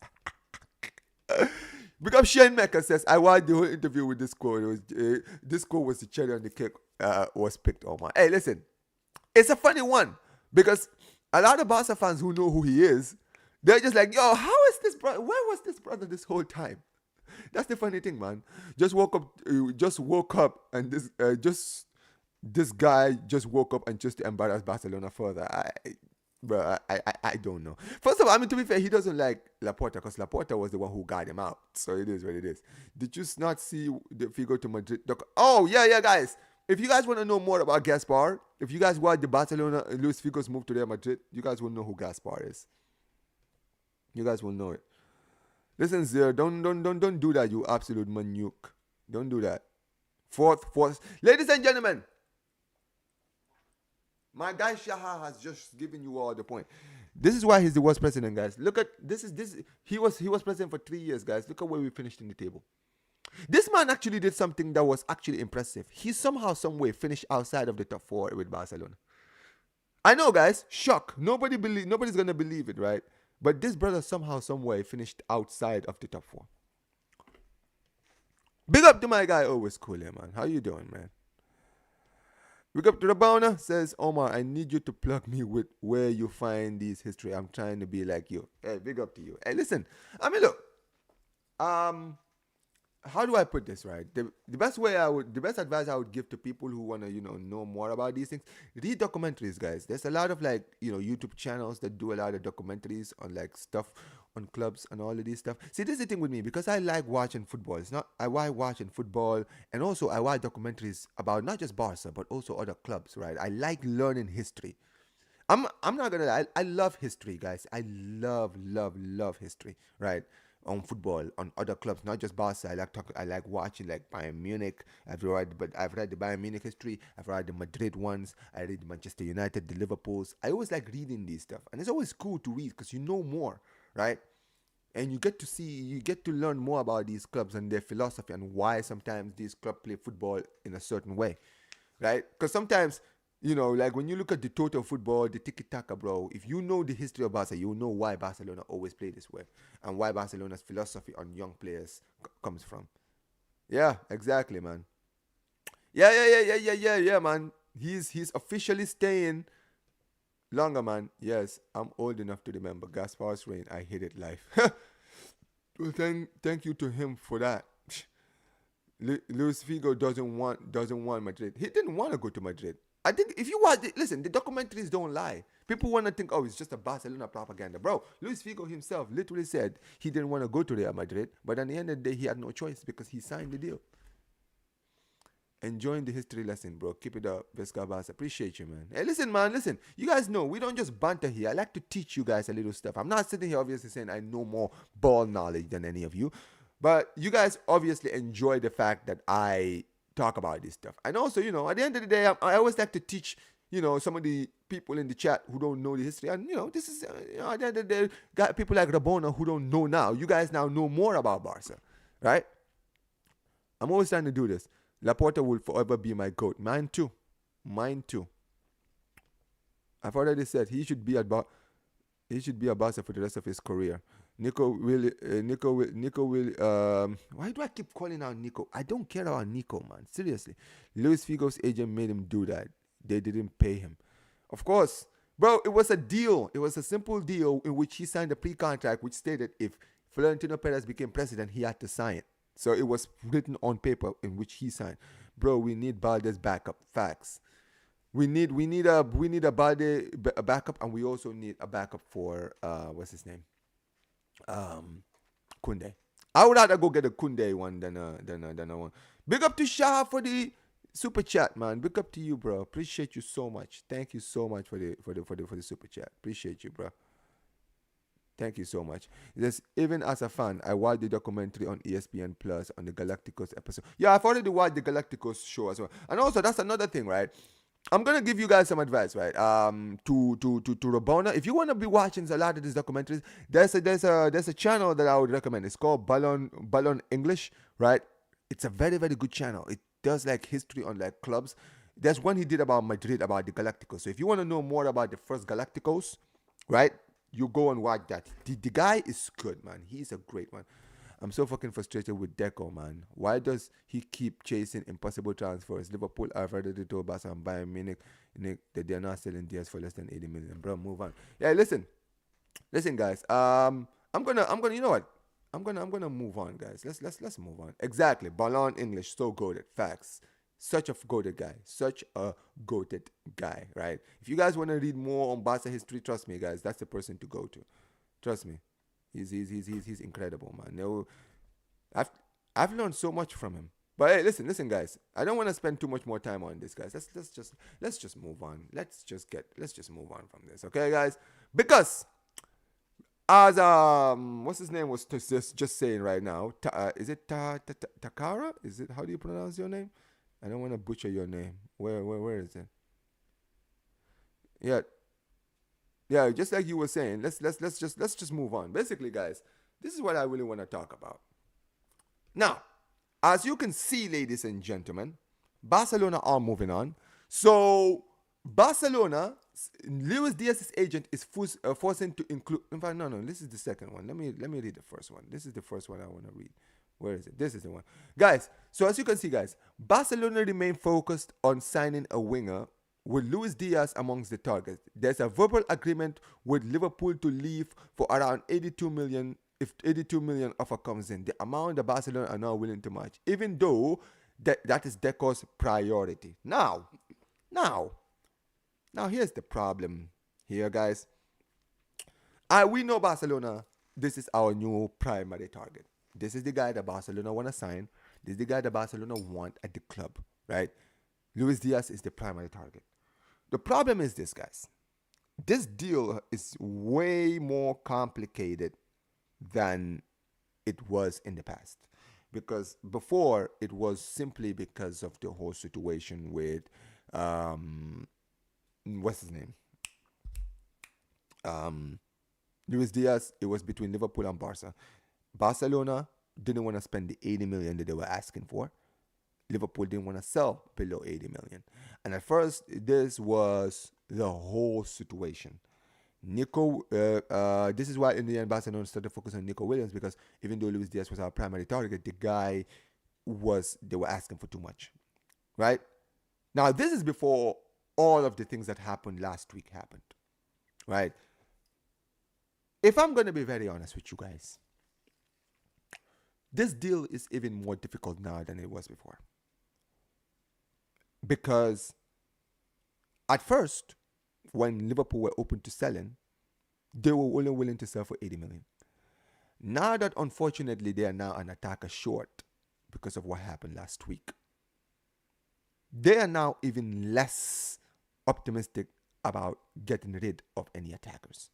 Because Shane Mecca says, I watched the whole interview with this quote. This quote was the cherry on the cake was picked on, man. Hey, listen. It's a funny one. Because a lot of Barca fans who know who he is, they're just like, yo, how is this brother? Where was this brother this whole time? That's the funny thing, man. Just woke up, and this guy just woke up and just to embarrass Barcelona further. I don't know. First of all, I mean, to be fair, he doesn't like Laporta because Laporta was the one who got him out. So it is what it is. Did you not see the Figo to Madrid? Oh, yeah, guys. If you guys want to know more about Gaspar, if you guys watch the Barcelona Luis Figo's move to Real Madrid, you guys will know who Gaspar is. You guys will know it. Listen, Seghir, don't do that, you absolute manuke. Don't do that. Fourth. Ladies and gentlemen, my guy Shaha has just given you all the point. This is why he's the worst president, guys. Look at this. He was president for 3 years, guys. Look at where we finished in the table. This man actually did something that was actually impressive. He somehow, some way finished outside of the top 4 with Barcelona. I know, guys. Shock. Nobody's gonna believe it, right? But this brother somehow, some way finished outside of the top 4. Big up to my guy, always cool here, man. How you doing, man? Big up to Rabona, says Omar, I need you to plug me with where you find these history. I'm trying to be like you. Hey, big up to you. Hey, listen. I mean, look. How do I put this, right? The best advice I would give to people who want to, know more about these things, read documentaries, guys. There's a lot of YouTube channels that do a lot of documentaries on stuff on clubs and all of these stuff. See, this is the thing with me, because I like watching football. I like watching football, and also I watch documentaries about not just Barca, but also other clubs, right? I like learning history. I'm not gonna lie, I love history, guys. I love history, right? On football, on other clubs, not just Barca. I like watching Bayern Munich. I've read the Bayern Munich history. I've read the Madrid ones. I read the Manchester United, the Liverpools. I always like reading these stuff, and it's always cool to read because you know more, right? And you get to learn more about these clubs and their philosophy and why sometimes these clubs play football in a certain way, right? Because sometimes, when you look at the total football, the tiki-taka, bro, if you know the history of Barca, you'll know why Barcelona always play this way and why Barcelona's philosophy on young players comes from. Yeah, exactly, man. Yeah, man. He's officially staying longer, man. Yes, I'm old enough to remember Gaspar's reign. I hated life. Well, thank you to him for that. Luis Figo doesn't want Madrid. He didn't want to go to Madrid. I think if you watch it, listen, the documentaries don't lie. People want to think, oh, it's just a Barcelona propaganda. Bro, Luis Figo himself literally said he didn't want to go to Real Madrid, but at the end of the day, he had no choice because he signed the deal. Enjoying the history lesson, bro. Keep it up. Vesca Barca. Appreciate you, man. Hey, listen, man, listen. You guys know, we don't just banter here. I like to teach you guys a little stuff. I'm not sitting here obviously saying I know more ball knowledge than any of you, but you guys obviously enjoy the fact that I talk about this stuff. And also, at the end of the day, I always like to teach, some of the people in the chat who don't know the history. And, this is, at the end of the day, got people like Rabona who don't know now. You guys now know more about Barca. right? I'm always trying to do this. Laporta will forever be my GOAT. Mine too. Mine too. I've already said he should be at Barca for the rest of his career. Nico will. Why do I keep calling out Nico? I don't care about Nico, man. Seriously, Luis Figo's agent made him do that. They didn't pay him. Of course, bro. It was a deal. It was a simple deal in which he signed a pre-contract, which stated if Florentino Perez became president, he had to sign it. So it was written on paper in which he signed. Bro, we need Balde's backup. Facts. We need a Balde backup, and we also need a backup for what's his name? Kunde. I would rather go get a Kunde one than a one. Big up to Shah for the super chat, man. Big up to you, bro. Appreciate you so much. Thank you so much for the super chat. Appreciate you, bro. Thank you so much. Just even as a fan, I watched the documentary on ESPN Plus on the Galacticos episode. Yeah, I've already watched the Galacticos show as well. And also, that's another thing, right? I'm gonna give you guys some advice, right? To Rabona, if you wanna be watching a lot of these documentaries, there's a channel that I would recommend. It's called Ballon English, right? It's a very, very good channel. It does like history on like clubs. There's one he did about Madrid, about the Galacticos. So if you wanna know more about the first Galacticos, right? You go and watch that. The guy is good, man. He's a great one. I'm so fucking frustrated with Deco, man. Why does he keep chasing impossible transfers? Liverpool have already told Barça and Bayern Munich that they're not selling Diaz for less than 80 million. Bro, move on. Yeah, listen, guys. I'm gonna. You know what? I'm gonna move on, guys. Let's move on. Exactly. Ballon English, so goated. Facts. Such a goated guy. Such a goated guy, right? If you guys want to read more on Barca history, trust me, guys. That's the person to go to. Trust me. He's incredible, man. No, I've learned so much from him. But hey, listen, guys. I don't want to spend too much more time on this, guys. Let's just move on. Let's just move on from this, okay, guys? Because as what's his name was just saying right now, is it Takara? Is it, how do you pronounce your name? I don't want to butcher your name. Where is it? Yeah, just like you were saying, let's just move on. Basically, guys, this is what I really want to talk about. Now, as you can see, ladies and gentlemen, Barcelona are moving on. So Barcelona, Luis Diaz's agent is forcing to include. In fact, no, this is the second one. Let me read the first one. This is the first one I want to read. Where is it? This is the one, guys. So as you can see, guys, Barcelona remain focused on signing a winger, with Luis Diaz amongst the targets. There's a verbal agreement with Liverpool to leave for around 82 million if 82 million offer comes in. The amount the Barcelona are now willing to match, even though that is Deco's priority. Now here's the problem here, guys. We know Barcelona, this is our new primary target. This is the guy that Barcelona want to sign. This is the guy that Barcelona want at the club, right? Luis Diaz is the primary target. The problem is this, guys. This deal is way more complicated than it was in the past. Because before, it was simply because of the whole situation with, what's his name? Luis Diaz. It was between Liverpool and Barca. Barcelona didn't want to spend the 80 million that they were asking for. Liverpool didn't want to sell below 80 million. And at first, this was the whole situation. Nico, this is why in the end Barcelona started focusing on Nico Williams, because even though Luis Diaz was our primary target, the guy they were asking for too much, right? Now, this is before all of the things that happened last week happened, right? If I'm going to be very honest with you guys, this deal is even more difficult now than it was before. Because at first, when Liverpool were open to selling, they were only willing to sell for 80 million. Now that unfortunately they are now an attacker short because of what happened last week, they are now even less optimistic about getting rid of any attackers.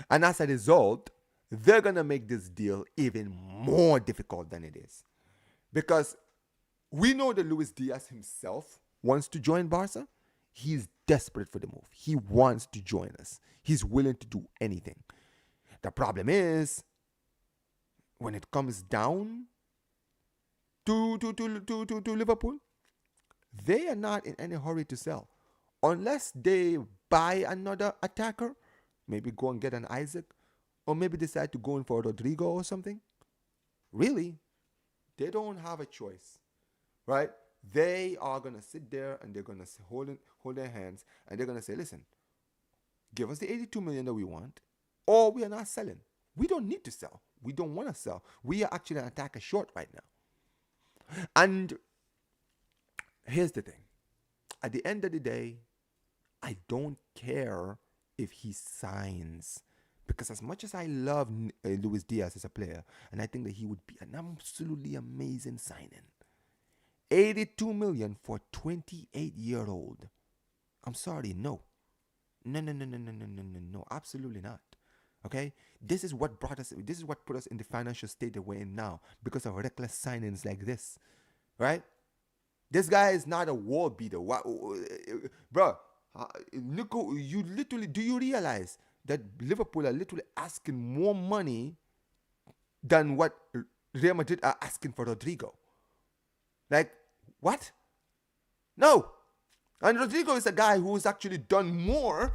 And as a result, they're going to make this deal even more difficult than it is. Because we know that Luis Diaz himself wants to join Barca. He's desperate for the move. He wants to join us. He's willing to do anything. The problem is, when it comes down to Liverpool, they are not in any hurry to sell. Unless they buy another attacker, maybe go and get an Isaac, or maybe decide to go in for Rodrigo or something. Really, they don't have a choice, right? They are going to sit there and they're going to hold their hands and they're going to say, listen, give us the 82 million that we want, or we are not selling. We don't need to sell. We don't want to sell. We are actually an attacker short right now. And here's the thing. At the end of the day, I don't care if he signs. Because as much as I love Luis Diaz as a player, and I think that he would be an absolutely amazing signing, 82 million for 28-year-old. I'm sorry, no. No, absolutely not. Okay? This is what put us in the financial state that we're in now because of reckless signings like this. Right? This guy is not a wall beater. Bro, Nico, do you realize that Liverpool are literally asking more money than what Real Madrid are asking for Rodrigo? Like, what? No. And Rodrigo is a guy who's actually done more.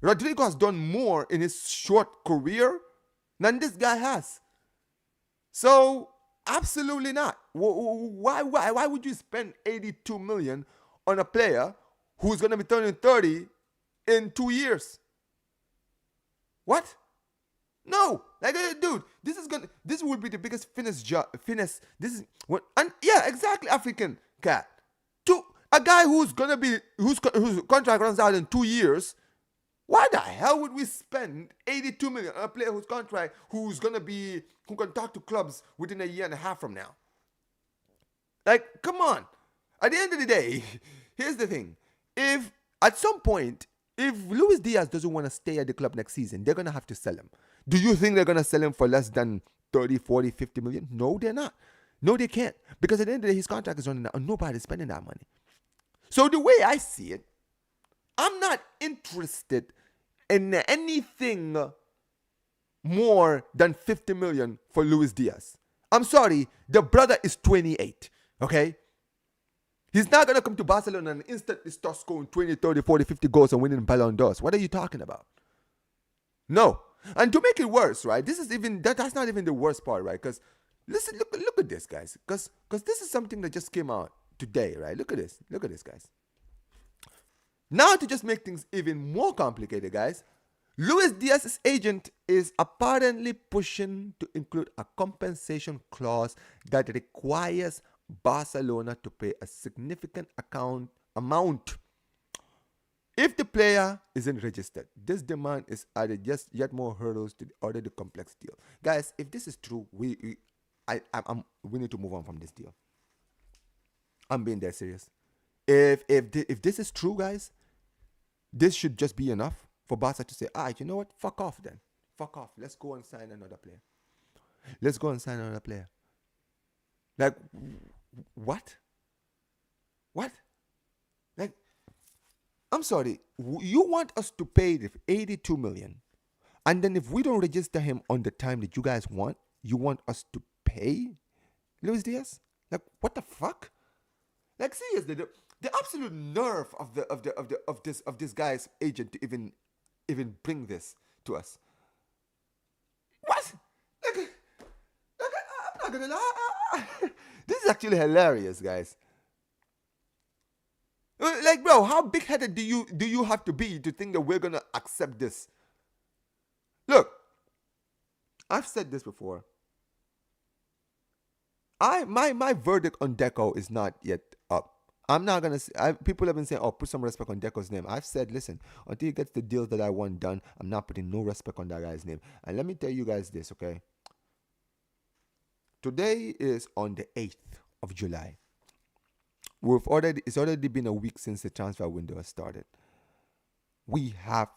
Rodrigo has done more in his short career than this guy has. So, absolutely not. Why would you spend 82 million on a player who's going to be turning 30 in 2 years? What? No, like, dude, this would be the biggest finesse. This is what, and yeah, exactly, African cat. To a guy whose contract runs out in 2 years. Why the hell would we spend 82 million on a player who can talk to clubs within a year and a half from now? Like, come on. At the end of the day, here's the thing. If at some point, if Luis Diaz doesn't want to stay at the club next season, they're going to have to sell him. Do you think they're going to sell him for less than 30, 40, 50 million? No, they're not. No, they can't. Because at the end of the day, his contract is running out and nobody's spending that money. So the way I see it, I'm not interested in anything more than 50 million for Luis Diaz. I'm sorry, the brother is 28, okay? He's not going to come to Barcelona and instantly start scoring 20, 30, 40, 50 goals and winning Ballon d'Ors. What are you talking about? No. And to make it worse, right, that's not even the worst part, right? Because, listen, look at this, guys. Because this is something that just came out today, right? Look at this, guys. Now, to just make things even more complicated, guys, Luis Diaz's agent is apparently pushing to include a compensation clause that requires Barcelona to pay a significant amount if the player isn't registered. This demand is added yet more hurdles to the already complex deal. Guys, if this is true, we need to move on from this deal. I'm being dead serious. If this is true, guys, this should just be enough for Barca to say, you know what? Fuck off then. Fuck off. Let's go and sign another player. Like, what? What? Like, I'm sorry. You want us to pay the 82 million, and then if we don't register him on the time that you guys want, you want us to pay Luis Diaz? Like, what the fuck? Like, seriously, the absolute nerve of this guy's agent to even bring this to us. What? Like, I'm not gonna lie. This is actually hilarious, guys. Like, bro, how big-headed do you have to be to think that we're gonna accept this? Look, I've said this before. My verdict on Deco is not yet up. I'm not gonna say. People have been saying, "Oh, put some respect on Deco's name." I've said, listen, until he gets the deals that I want done, I'm not putting no respect on that guy's name. And let me tell you guys this, okay? Today is on the 8th of July. It's already been a week since the transfer window has started. We have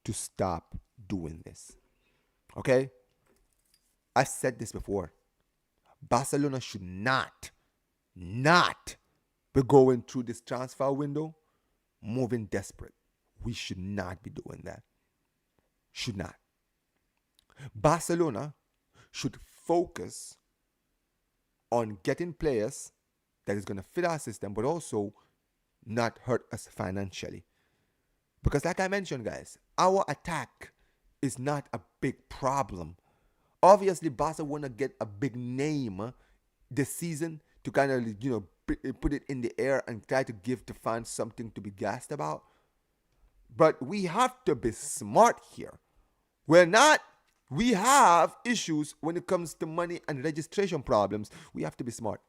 to stop doing this, okay? I said this before. Barcelona should not be going through this transfer window moving desperate. We should not be doing that. Should not. Barcelona should focus on getting players that is going to fit our system, but also not hurt us financially. Because like I mentioned, guys, our attack is not a big problem. Obviously, Barca want to get a big name this season to kind of, put it in the air and try to give the fans something to be gassed about. But we have to be smart here. We have issues when it comes to money and registration problems. We have to be smart.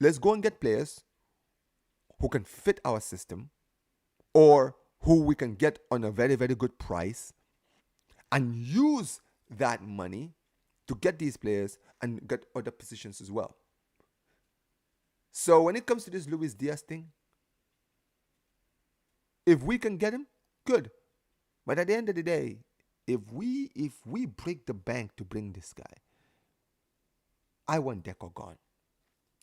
Let's go and get players who can fit our system or who we can get on a very, very good price and use that money to get these players and get other positions as well. So when it comes to this Luis Diaz thing, if we can get him, good. But at the end of the day, if we break the bank to bring this guy, I want Deco gone.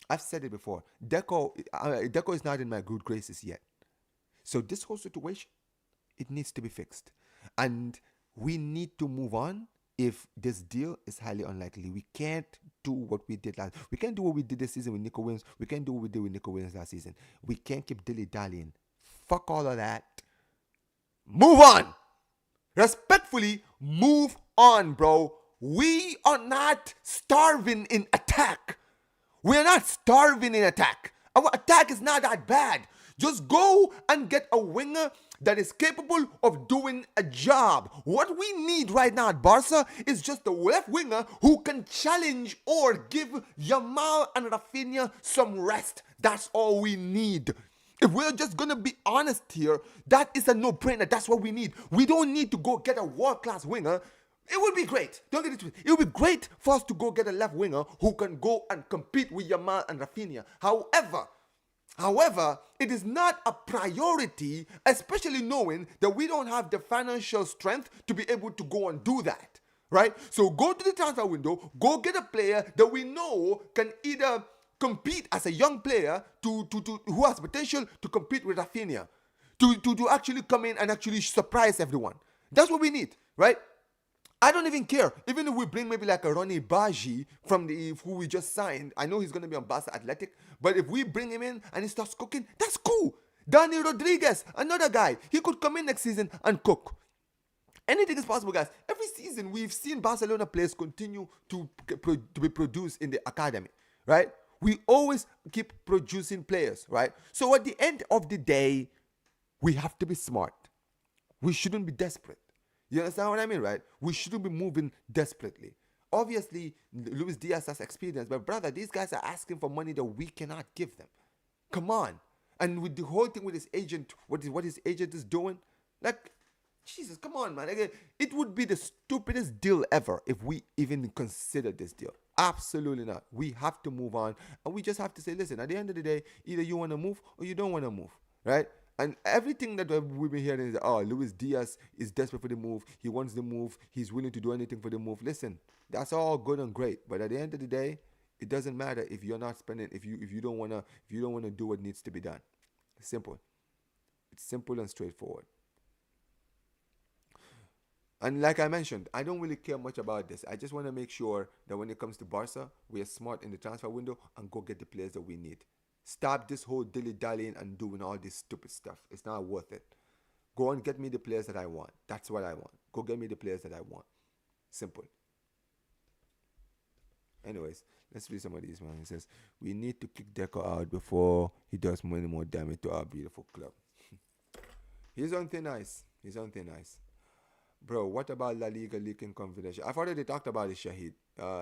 I've said it before. Deco is not in my good graces yet. So this whole situation, it needs to be fixed. And we need to move on if this deal is highly unlikely. We can't do what we did last. We can't do what we did this season with Nico Williams. We can't do what we did with Nico Williams last season. We can't keep dilly-dallying. Fuck all of that. Move on. Respectfully, move on, bro. We are not starving in attack. We are not starving in attack. Our attack is not that bad. Just go and get a winger that is capable of doing a job. What we need right now at Barca is just a left winger who can challenge or give Yamal and Rafinha some rest. That's all we need. If we're just going to be honest here, that is a no-brainer. That's what we need. We don't need to go get a world-class winger. It would be great. Don't get it twisted. It would be great for us to go get a left winger who can go and compete with Yamal and Rafinha. However, it is not a priority, especially knowing that we don't have the financial strength to be able to go and do that, right? So go to the transfer window, go get a player that we know can either compete as a young player who has potential to compete with Rafinha, to actually come in and actually surprise everyone. That's what we need, right? I don't even care. Even if we bring maybe like a Ronnie Baji from who we just signed, I know he's going to be on Barca Athletic, but if we bring him in and he starts cooking, that's cool. Dani Rodriguez, another guy, he could come in next season and cook. Anything is possible, guys. Every season we've seen Barcelona players continue to be produced in the academy, right? We always keep producing players, right? So at the end of the day, we have to be smart. We shouldn't be desperate. You understand what I mean, right? We shouldn't be moving desperately. Obviously, Luis Diaz has experience, but brother, these guys are asking for money that we cannot give them. Come on. And with the whole thing with his agent, what his agent is doing, like, Jesus, come on, man. Like, it would be the stupidest deal ever if we even consider this deal. Absolutely not. We have to move on, and we just have to say, listen, at the end of the day, either you want to move or you don't want to move, right? And everything that we've been hearing is, oh, Luis Diaz is desperate for the move. He wants the move. He's willing to do anything for the move. Listen, that's all good and great, but at the end of the day, it doesn't matter if you're not spending, if you don't wanna do what needs to be done. It's simple. It's simple and straightforward. And like I mentioned, I don't really care much about this. I just want to make sure that when it comes to Barca, we are smart in the transfer window and go get the players that we need. Stop this whole dilly-dallying and doing all this stupid stuff. It's not worth it. Go and get me the players that I want. That's what I want. Go get me the players that I want. Simple. Anyways, let's read some of these, man. It says, we need to kick Deco out before he does many more damage to our beautiful club. He's on thin ice. Bro, what about La Liga leaking confidential? I've already talked about it, Shahid.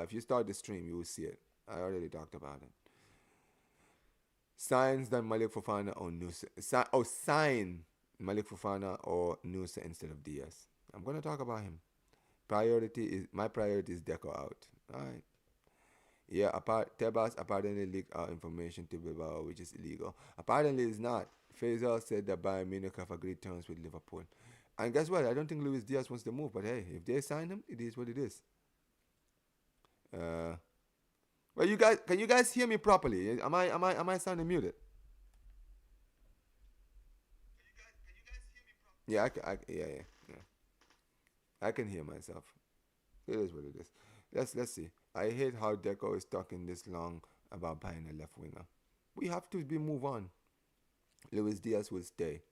If you start the stream, you will see it. I already talked about it. Signs that Malik Fofana or Nusa. Sign Malik Fofana or Nusa instead of Diaz. I'm going to talk about him. My priority is Deco out. All right. Yeah, Tebas apparently leaked our information to Bilbao, which is illegal. Apparently it's not. Faisal said that Bayern Munich have agreed terms with Liverpool. And guess what? I don't think Luis Diaz wants to move, but hey, if they sign him, it is what it is. Well, can you guys hear me properly? Am I sounding muted? Yeah, yeah. I can hear myself. It is what it is. Let's see. I hate how Deco is talking this long about buying a left winger. We have to be move on. Luis Diaz will stay.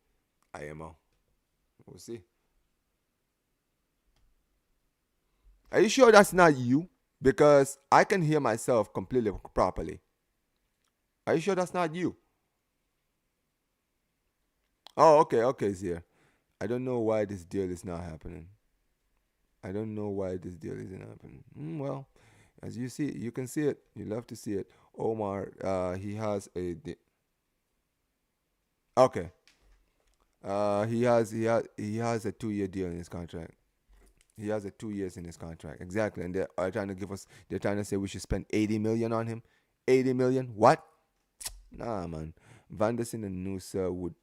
IMO. We'll see. Are you sure that's not you? Because I can hear myself completely properly. Are you sure that's not you? Oh, okay, Zir. I don't know why this deal is not happening. I don't know why this deal isn't happening. Well, as you see, you can see it. You love to see it. Omar, he has a. Okay. He has a 2-year deal in his contract. He has a 2 years in his contract. Exactly. And they're trying to give us. They're trying to say we should spend 80 million on him. 80 million. What? Nah, man. Vanderson and Nusa would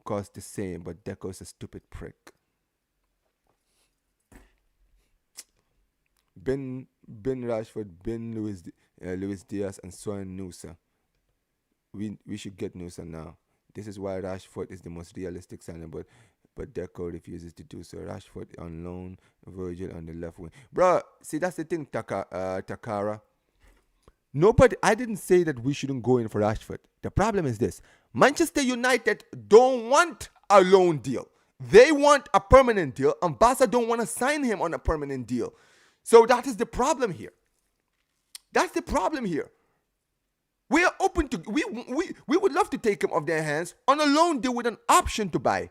cost the same, but Deco's a stupid prick. Ben Rashford, Luis Diaz, and Swan Nusa. We should get Nusa now. This is why Rashford is the most realistic signing, but Deco refuses to do so. Rashford on loan, Virgil on the left wing. Bro, see, that's the thing, Takara. Nobody, I didn't say that we shouldn't go in for Rashford. The problem is this. Manchester United don't want a loan deal. They want a permanent deal, and Barca don't want to sign him on a permanent deal. So that is the problem here. That's the problem here. We are open to, we would love to take him off their hands on a loan deal with an option to buy.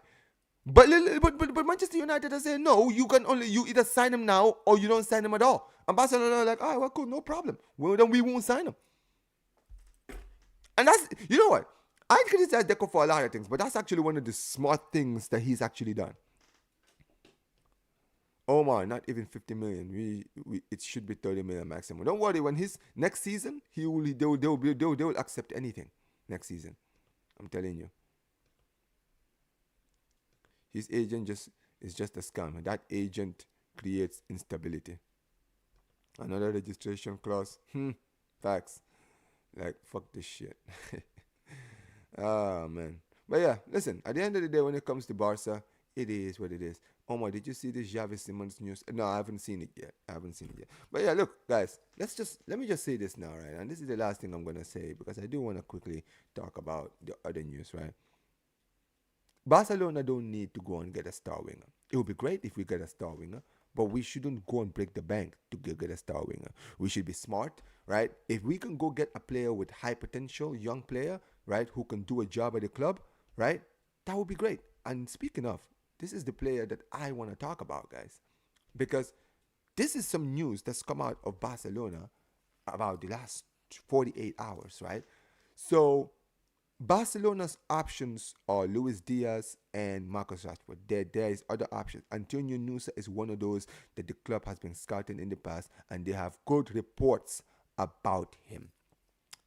But Manchester United are saying, no, you either sign him now or you don't sign him at all. And Barcelona are like, all right, well, cool, no problem. Well, then we won't sign him. And that's, you know what? I criticize Deco for a lot of things, but that's actually one of the smart things that he's actually done. Omar, not even 50 million. It should be 30 million maximum. Don't worry, when his next season, they will accept anything next season. I'm telling you. His agent is just a scam. That agent creates instability. Another registration clause. Facts. Like, fuck this shit. Oh, man. But yeah, listen, at the end of the day, when it comes to Barca, it is what it is. Omar, did you see this Xavi Simons news? No, I haven't seen it yet. But yeah, look, guys, let me just say this now, right? And this is the last thing I'm going to say because I do want to quickly talk about the other news, right? Barcelona don't need to go and get a star winger. It would be great if we get a star winger, but we shouldn't go and break the bank to get a star winger. We should be smart, right? If we can go get a player with high potential, young player, right, who can do a job at the club, right, that would be great. And speaking of, this is the player that I want to talk about, guys, because this is some news that's come out of Barcelona about the last 48 hours, right? So Barcelona's options are Luis Diaz and Marcus Rashford. There is other options. Antonio Nusa is one of those that the club has been scouting in the past, and they have good reports about him.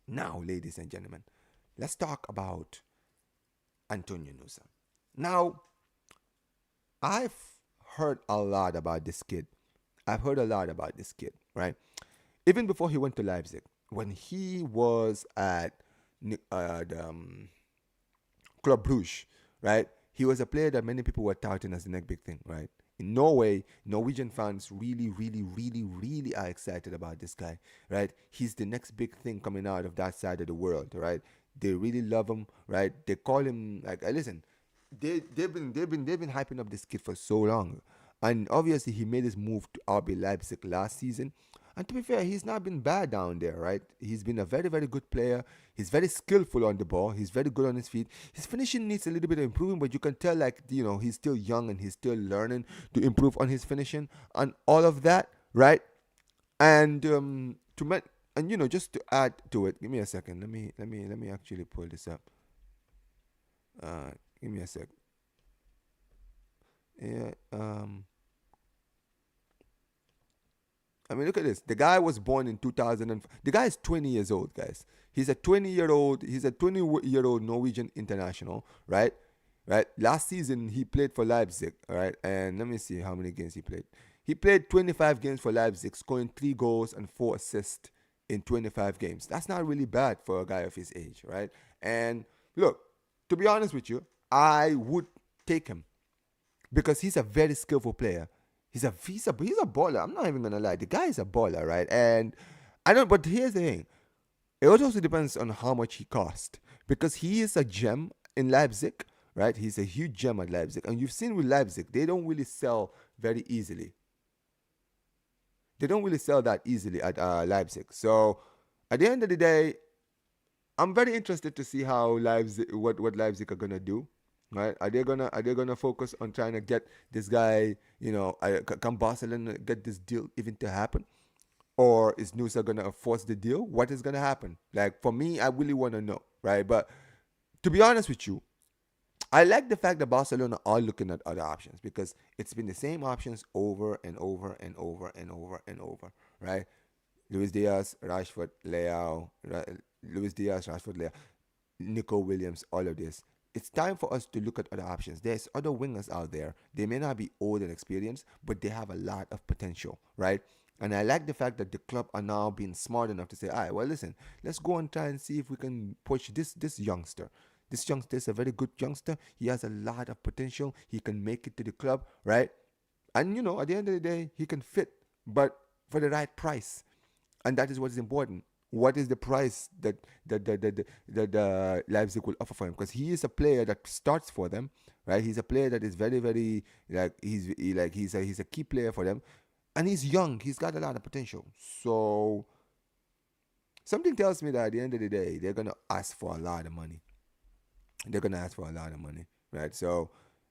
Now, ladies and gentlemen, let's talk about Antonio Nusa. Now, I've heard a lot about this kid. Right? Even before he went to Leipzig, when he was at Club Brugge, right? He was a player that many people were touting as the next big thing, right? In Norway, Norwegian fans really are excited about this guy, right? He's the next big thing coming out of that side of the world, right? They really love him, right? They call him like, listen, they've been hyping up this kid for so long, and obviously he made his move to RB Leipzig last season. And to be fair, he's not been bad down there, right? He's been a very, very good player. He's very skillful on the ball. He's very good on his feet. His finishing needs a little bit of improvement, but you can tell, like, he's still young and he's still learning to improve on his finishing and all of that, right? And just to add to it, give me a second. Let me actually pull this up. Give me a sec. Yeah. I mean, look at this. The guy was born in 2000. The guy is 20 years old, guys. He's a 20-year-old Norwegian international, right? Right. Last season, he played for Leipzig, all right? And let me see how many games he played. He played 25 games for Leipzig, scoring 3 goals and 4 assists in 25 games. That's not really bad for a guy of his age, right? And look, to be honest with you, I would take him because he's a very skillful player. He's a baller. I'm not even gonna lie. The guy is a baller, right? And I don't. But here's the thing. It also depends on how much he cost, because he is a gem in Leipzig, right? He's a huge gem at Leipzig, and you've seen with Leipzig, they don't really sell very easily. They don't really sell that easily at Leipzig. So at the end of the day, I'm very interested to see how Leipzig, what Leipzig are gonna do, right? Are they gonna focus on trying to get this guy? Can Barcelona get this deal even to happen, or is Nusa gonna force the deal? What is gonna happen? Like for me, I really want to know, right? But to be honest with you, I like the fact that Barcelona are looking at other options, because it's been the same options over and over and over and over and over, right? Luis Diaz, Rashford, Leao, Luis Diaz, Rashford, Leao, Nico Williams, all of this. It's time for us to look at other options. There's other wingers out there. They may not be old and experienced, but they have a lot of potential, right? And I like the fact that the club are now being smart enough to say, all right, well, listen, let's go and try and see if we can push this youngster. This youngster is a very good youngster. He has a lot of potential. He can make it to the club, right? And, at the end of the day, he can fit, but for the right price. And that is what is important. What is the price that Leipzig will offer for him? Because he is a player that starts for them, right? He's a player that is very, very he's a key player for them, and he's young. He's got a lot of potential. So something tells me that at the end of the day, they're gonna ask for a lot of money. Right? So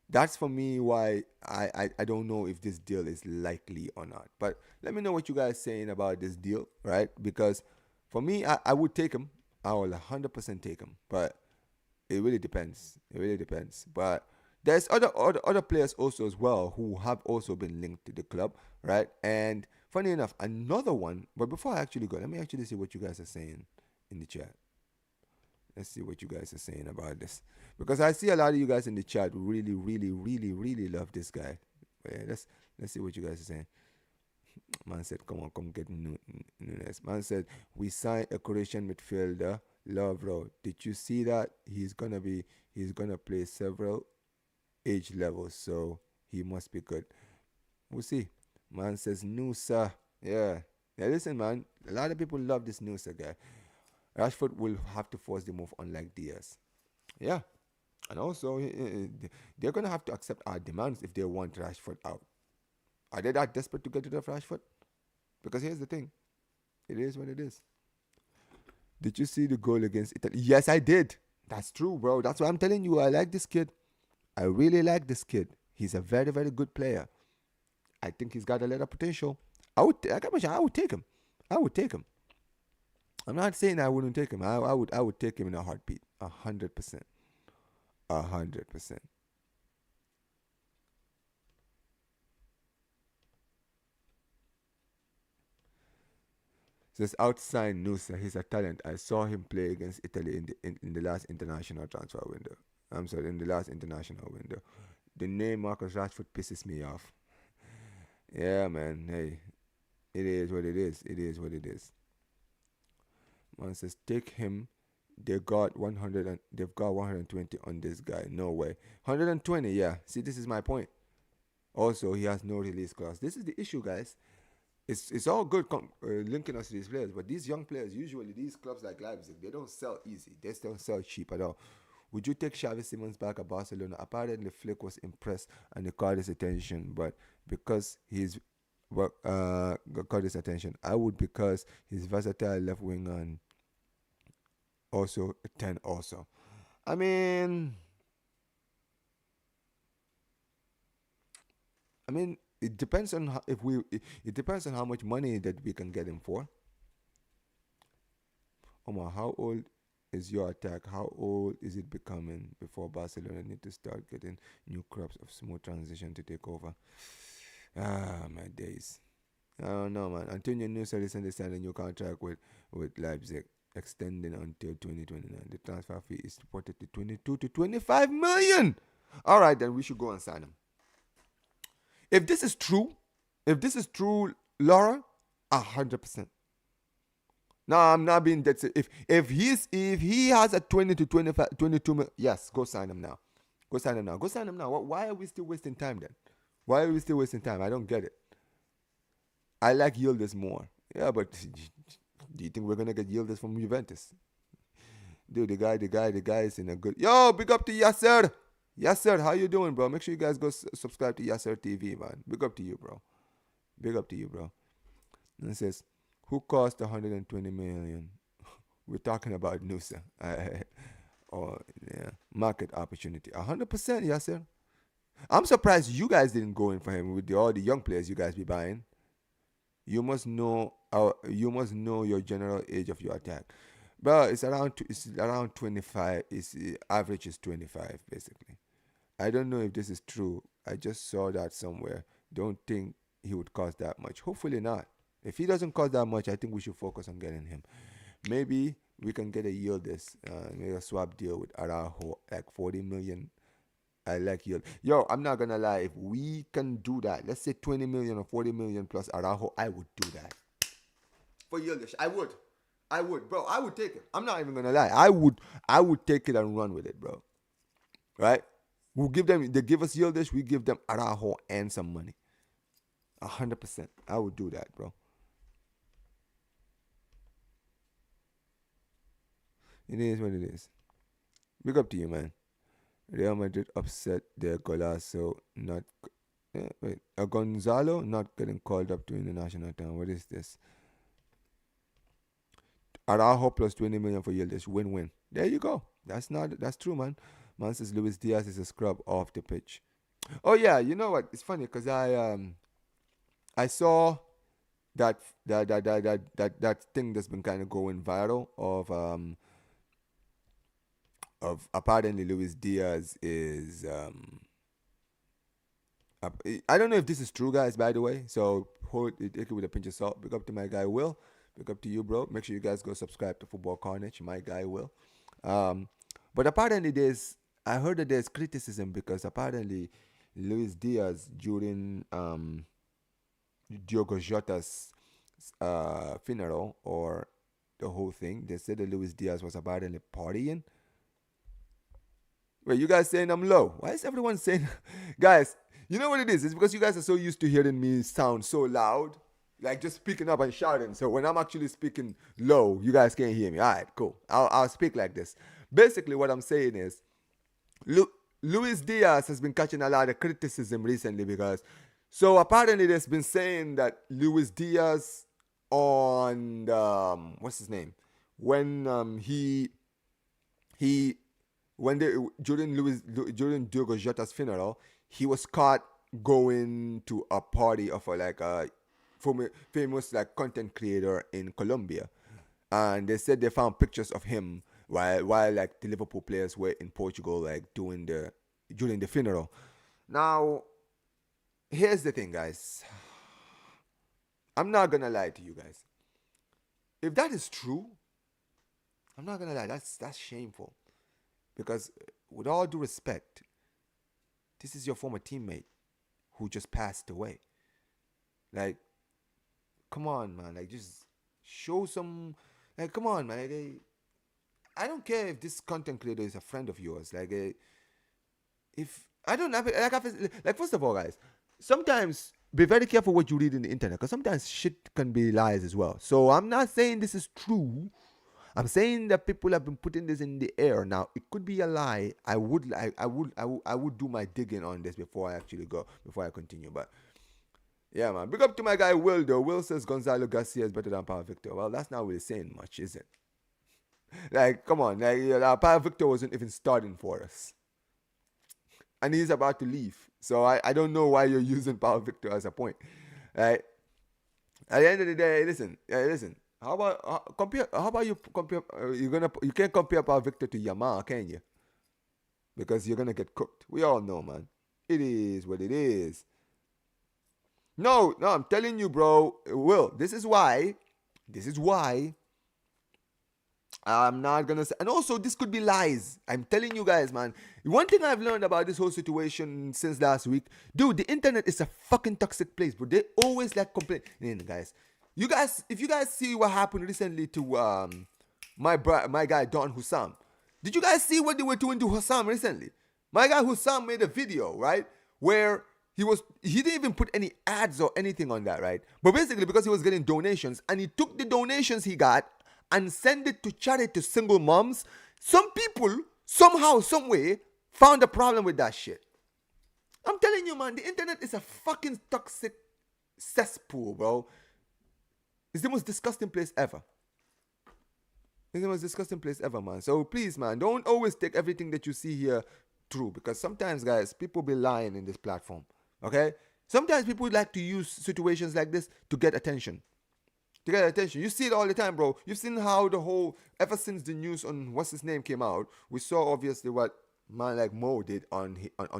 that's for me why I don't know if this deal is likely or not. But let me know what you guys saying about this deal, right? Because for me, I would take him. I will 100% take him. But it really depends. But there's other players also as well who have also been linked to the club, right? And funny enough, another one. But before I actually go, let me actually see what you guys are saying in the chat. Let's see what you guys are saying about this, because I see a lot of you guys in the chat really, really, really, really love this guy. But yeah, let's see what you guys are saying. Man said, "Come on, come get Nunes." Man said, "We signed a Croatian midfielder, Lovro. Did you see that? He's gonna play several age levels, so he must be good. We'll see." Man says, "Nusa, yeah." Listen, man. A lot of people love this Nusa guy. Rashford will have to force the move, unlike Diaz. Yeah. And also, they're going to have to accept our demands if they want Rashford out. Are they that desperate to get rid of Rashford? Because here's the thing. It is what it is. Did you see the goal against Italy? Yes, I did. That's true, bro. That's why I'm telling you. I like this kid. I really like this kid. He's a very, very good player. I think he's got a lot of potential. I would take him. I'm not saying I wouldn't take him. I would take him in a heartbeat. 100%. 100%. Says outside Nusa, he's a talent. I saw him play against Italy in the last international transfer window. I'm sorry, in the last international window. The name Marcus Rashford pisses me off. Yeah, man. Hey, it is what it is. Man says take him. They've got 120 on this guy. No way. 120, yeah. See, this is my point. Also, he has no release clause. This is the issue, guys. It's all good linking us to these players, but these young players, usually these clubs like Leipzig, they don't sell easy. They don't sell cheap at all. Would you take Xavi Simons back at Barcelona? Apparently, Flick was impressed and he caught his attention, but because he's caught his attention, I would, because he's versatile left wing and also a 10 also. I mean, it depends on it depends on how much money that we can get him for. Omar, how old is your attack? How old is it becoming before Barcelona need to start getting new crops of smooth transition to take over? Ah, my days. I don't know, man. Antonio Nusa recently signed a new contract with Leipzig, extending until 2029. The transfer fee is reported to 22 to 25 million. All right, then we should go and sign him. If this is true, Laura, 100%. No, I'm not being dead. If he has a 20 to 25, 22 million, yes, go sign him now. Go sign him now. Why are we still wasting time then? Why are we still wasting time? I don't get it. I like Yildiz more. Yeah, but do you think we're gonna get Yildiz from Juventus? Dude, the guy is in a good. Yo, big up to Yasser. Yasser, how you doing, bro? Make sure you guys go subscribe to Yasser TV, man. Big up to you, bro. Big up to you, bro. And it says, who cost 120 million? We're talking about Nusa. Or yeah, market opportunity. 100%, Yasser. I'm surprised you guys didn't go in for him with all the young players you guys be buying. You must know your general age of your attack. Bro, it's around 25. Its average is 25 basically. I don't know if this is true. I just saw that somewhere. Don't think he would cost that much. Hopefully not. If he doesn't cost that much, I think we should focus on getting him. Maybe we can get a Yildiz, make a swap deal with Araujo, like 40 million. I like Yield. Yo, I'm not gonna lie. If we can do that, let's say 20 million or 40 million plus Araujo, I would do that. For Yildiz, I would, bro. I would take it. I'm not even gonna lie. I would take it and run with it, bro. Right? We'll give them. They give us Yildiz. We give them Araujo and some money. 100%. I would do that, bro. It is what it is. Big up to you, man. Real Madrid upset their Golazo not Gonzalo not getting called up to international team. What is this? Araujo plus 20 million for Yildiz. Win-win. There you go. That's true, man. Man says Luis Diaz is a scrub off the pitch. Oh yeah, you know what? It's funny because I saw that thing that's been kind of going viral of apparently Luis Diaz is I don't know if this is true, guys, by the way, so take it with a pinch of salt. Big up to my guy Will. Big up to you, bro. Make sure you guys go subscribe to Football Carnage, my guy Will. But apparently I heard that there's criticism because apparently Luis Diaz during Diogo Jota's funeral or the whole thing, they said that Luis Diaz was apparently partying. Wait, you guys saying I'm low? Why is everyone saying... Guys, you know what it is? It's because you guys are so used to hearing me sound so loud. Like just speaking up and shouting. So when I'm actually speaking low, you guys can't hear me. All right, cool. I'll speak like this. Basically, what I'm saying is... Luis Diaz has been catching a lot of criticism recently because... So apparently there's been saying that Luis Diaz on... what's his name? When during Diogo Jota's funeral, he was caught going to a party of a famous like content creator in Colombia, and they said they found pictures of him while like the Liverpool players were in Portugal like during the funeral. Now, here's the thing, guys. I'm not gonna lie to you guys. If that is true, I'm not gonna lie. That's shameful. Because with all due respect, this is your former teammate who just passed away. Like, come on, man. Like, just show some... Like, come on, man. Like, I don't care if this content creator is a friend of yours. Like, if... I don't have... Like, first of all, guys, sometimes be very careful what you read in the internet. Because sometimes shit can be lies as well. So I'm not saying this is true. I'm saying that people have been putting this in the air. Now, it could be a lie. I would do my digging on this before I continue. But yeah, man. Big up to my guy Will, though. Will says Gonzalo Garcia is better than Paulo Victor. Well, that's not really saying much, is it? Like, come on. Like, Paulo Victor wasn't even starting for us. And he's about to leave. So I don't know why you're using Paulo Victor as a point. Right? At the end of the day, listen. How about you compare? You can't compare Paulo Victor to Yamal, can you? Because you're gonna get cooked. We all know, man. It is what it is. No, I'm telling you, bro. Will, this is why I'm not gonna say. And also, this could be lies. I'm telling you guys, man. One thing I've learned about this whole situation since last week, dude, the internet is a fucking toxic place, but they always like complain. Guys. If you guys see what happened recently to my guy Don Hussam, did you guys see what they were doing to Hussam recently? My guy Hussam made a video, right, where He didn't even put any ads or anything on that, right? But basically because he was getting donations and he took the donations he got and sent it to charity to single moms, some people somehow, some way found a problem with that shit. I'm telling you, man, the internet is a fucking toxic cesspool, bro. It's the most disgusting place ever. It's the most disgusting place ever, man. So please, man, don't always take everything that you see here true, because sometimes, guys, people be lying in this platform. Okay? Sometimes people like to use situations like this to get attention. To get attention. You see it all the time, bro. You've seen how the whole, ever since the news on what's his name came out, we saw obviously what man like Mo did on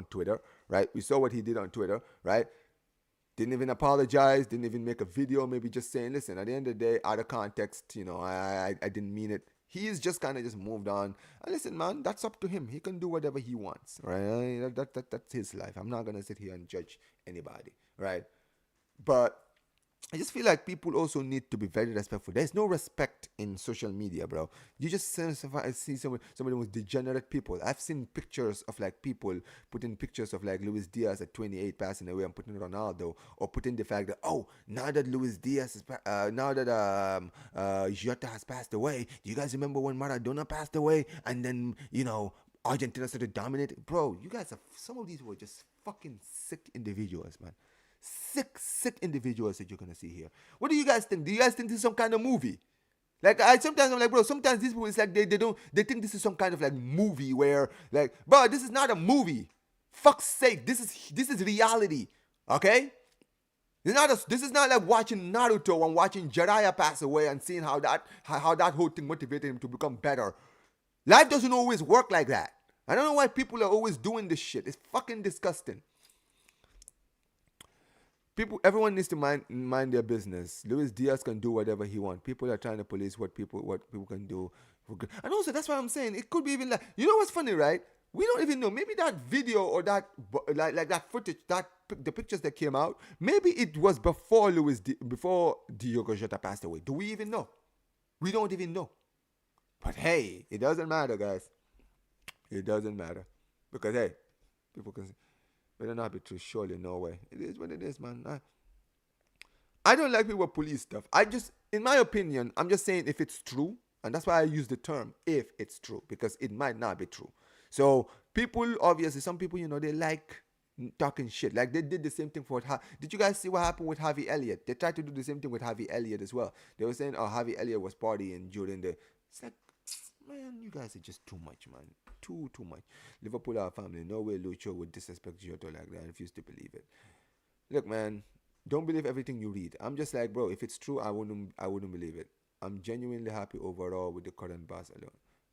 Twitter, right? We saw what he did on Twitter, right? Didn't even apologize, didn't even make a video, maybe just saying, listen, at the end of the day, out of context, you know, I didn't mean it. He's just kind of just moved on. And listen, man, that's up to him. He can do whatever he wants, right? That's his life. I'm not going to sit here and judge anybody, right? But I just feel like people also need to be very respectful. There's no respect in social media, bro. You just see somebody with degenerate people. I've seen pictures of like people putting pictures of like Luis Diaz at 28 passing away and putting Ronaldo, or putting the fact that, oh, now that Luis Diaz is now that Jota has passed away, do you guys remember when Maradona passed away and then, you know, Argentina started dominating? Bro, you guys are, some of these were just fucking sick individuals, man. Sick individuals that you're gonna see here. What do you guys think? Do you guys think this is some kind of movie? Like, I'm like, bro, sometimes these people, it's like they think this is some kind of like movie where, like, bro, this is not a movie. Fuck's sake, this is reality. Okay? This is not like watching Naruto and watching Jiraiya pass away and seeing how that whole thing motivated him to become better. Life doesn't always work like that. I don't know why people are always doing this shit. It's fucking disgusting. Everyone needs to mind their business. Luis Diaz can do whatever he wants. People are trying to police what people can do. And also, that's why I'm saying it could be even like, you know what's funny, right? We don't even know. Maybe that video or that like that footage, the pictures that came out, maybe it was before before Diogo Jota passed away. Do we even know? We don't even know. But hey, it doesn't matter, guys. It doesn't matter, because hey, people can. Better not be true, surely, no way. It is what it is, man. I don't like people police stuff. In my opinion, I'm just saying if it's true, and that's why I use the term if it's true, because it might not be true. So people, obviously, some people, you know, they like talking shit. Like they did the same thing for, did you guys see what happened with Harvey Elliott? They tried to do the same thing with Harvey Elliott as well. They were saying, oh, Harvey Elliott was partying during the, it's like, man, you guys are just too much, man. Too much. Liverpool, our family. No way Lucho would disrespect Giotto like that. I refuse to believe it. Look, man, don't believe everything you read. I'm just like, bro, if it's true, I wouldn't believe it. I'm genuinely happy overall with the current Barcelona.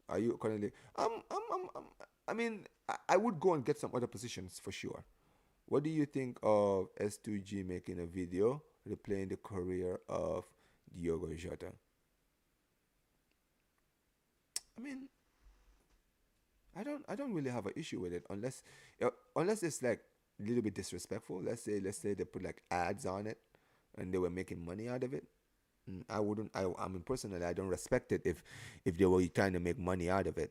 Are you currently? I mean, I would go and get some other positions for sure. What do you think of S2G making a video replaying the career of Diogo Jota? I mean, I don't really have an issue with it unless it's like a little bit disrespectful. Let's say they put like ads on it and they were making money out of it. I mean, personally, I don't respect it if they were trying to make money out of it,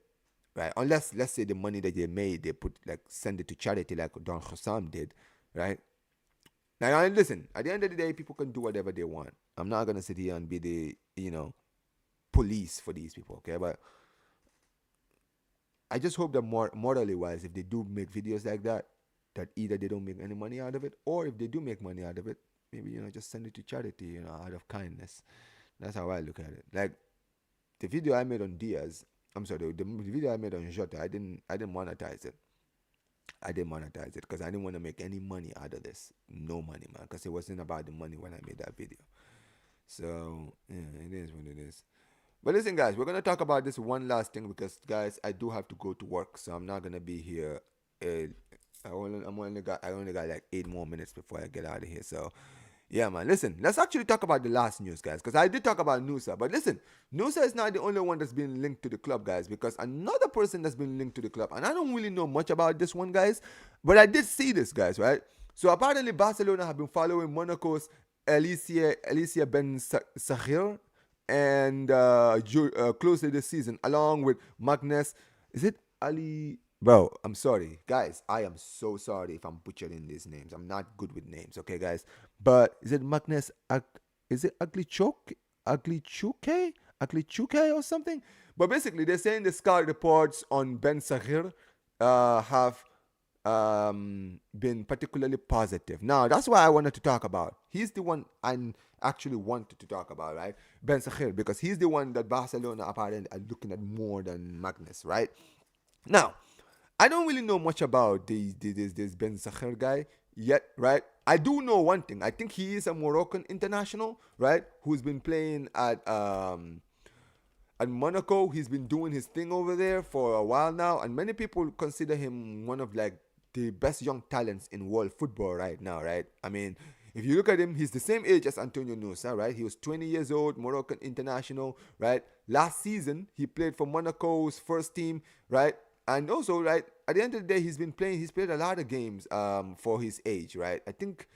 right? Unless, let's say, the money that they made, they put like, send it to charity like Don Hussam did, right? Now, listen, at the end of the day, people can do whatever they want. I'm not gonna sit here and be the, you know, police for these people, okay? But I just hope that morally wise, if they do make videos like that either they don't make any money out of it, or if they do make money out of it, maybe, you know, just send it to charity, you know, out of kindness. That's how I look at it. Like the video I made on Diaz, I'm sorry, the video I made on Jota, I didn't monetize it. I didn't monetize it because I didn't want to make any money out of this. No money, man, because it wasn't about the money when I made that video. So yeah, it is what it is. But listen, guys, we're gonna talk about this one last thing because, guys, I do have to go to work, so I'm not gonna be here. I only got like 8 more minutes before I get out of here. So, yeah, man. Listen, let's actually talk about the last news, guys, because I did talk about Nusa. But listen, Nusa is not the only one that's been linked to the club, guys, because another person that's been linked to the club, and I don't really know much about this one, guys, but I did see this, guys, right? So apparently, Barcelona have been following Monaco's Alicia Ben Seghir and closely this season, along with Magnus. Is it Ali? Bro, I'm sorry. Guys, I am so sorry if I'm butchering these names. I'm not good with names, okay, guys? But is it Magnus? Is it Ugly Choke? Ugly Chuke? Ugly Chuke or something? But basically, they're saying the scout reports on Ben Seghir have been particularly positive. Now, that's why I wanted to talk about. He's the one I actually wanted to talk about, right? Ben Seghir, because he's the one that Barcelona apparently are looking at more than Magnus, right? Now, I don't really know much about this Ben Seghir guy yet, right? I do know one thing. I think he is a Moroccan international, right? Who's been playing at Monaco. He's been doing his thing over there for a while now, and many people consider him one of like the best young talents in world football right now, right? I mean, if you look at him, he's the same age as Antonio Nusa, right? He was 20 years old, Moroccan international, right? Last season, he played for Monaco's first team, right? And also, right, at the end of the day, he's played a lot of games for his age, right? I think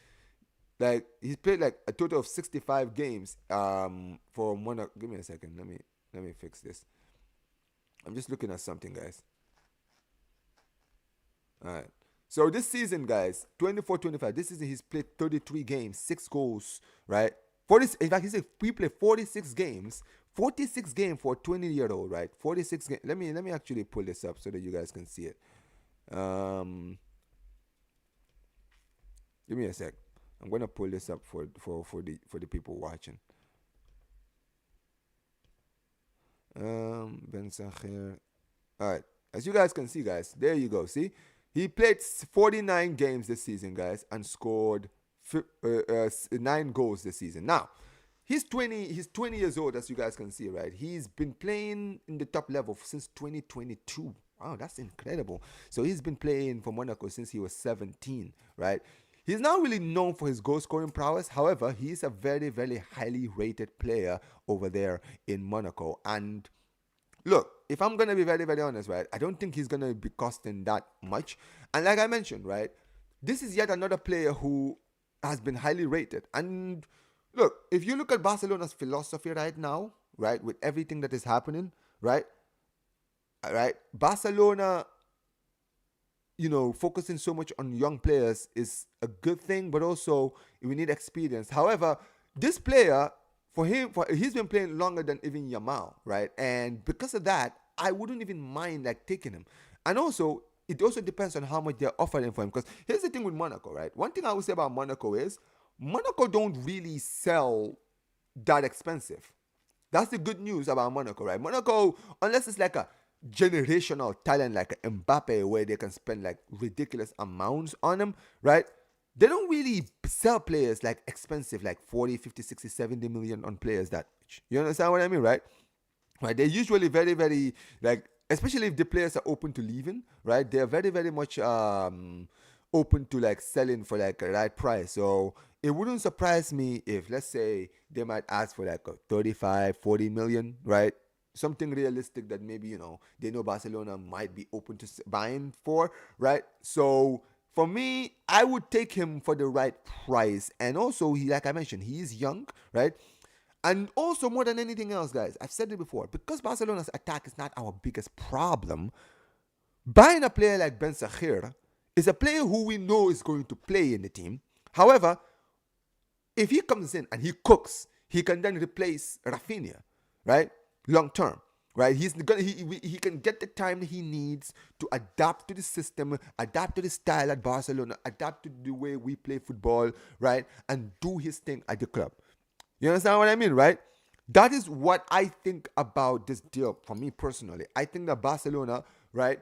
like he's played like a total of 65 games for Monaco. Give me a second. Let me fix this. I'm just looking at something, guys. All right. So this season, guys, 24-25, this season he's played 33 games, 6 goals, right? 40, in fact, he said we play 46 games. 46 games for a 20-year-old, right? 46 games. Let me actually pull this up so that you guys can see it. Give me a sec. I'm gonna pull this up for the people watching. Ben Seghir. All right. As you guys can see, guys, there you go. See, he played 49 games this season, guys, and scored 9 goals this season. Now, he's 20 years old, as you guys can see, right? He's been playing in the top level since 2022. Wow, that's incredible. So he's been playing for Monaco since he was 17, right? He's not really known for his goal scoring prowess. However, he's a very, very highly rated player over there in Monaco. And look, if I'm going to be very, very honest, right, I don't think he's going to be costing that much. And like I mentioned, right, this is yet another player who has been highly rated. And look, if you look at Barcelona's philosophy right now, right, with everything that is happening, right, Barcelona, you know, focusing so much on young players is a good thing, but also we need experience. However, this player, he's been playing longer than even Yamal, right? And because of that, I wouldn't even mind like taking him. And also, it also depends on how much they're offering for him. Because here's the thing with Monaco, right? One thing I would say about Monaco is Monaco don't really sell that expensive. That's the good news about Monaco, right? Monaco, unless it's like a generational talent like Mbappe where they can spend like ridiculous amounts on them, right? They don't really sell players like expensive, like 40, 50, 60, 70 million on players that much. You understand what I mean, right? Right? They're usually very, very, like, especially if the players are open to leaving, right? They're very, very much open to like selling for like a right price. So it wouldn't surprise me if, let's say, they might ask for like a 35, 40 million, right? Something realistic that maybe, you know, they know Barcelona might be open to buying for, right? So for me, I would take him for the right price. And also, he, like I mentioned, he is young, right? And also, more than anything else, guys, I've said it before, because Barcelona's attack is not our biggest problem, buying a player like Ben Seghir is a player who we know is going to play in the team. However, if he comes in and he cooks, he can then replace Rafinha, right? Long term, right? He can get the time he needs to adapt to the system, adapt to the style at Barcelona, adapt to the way we play football, right? And do his thing at the club. You understand what I mean, right? That is what I think about this deal for me personally. I think that Barcelona, right,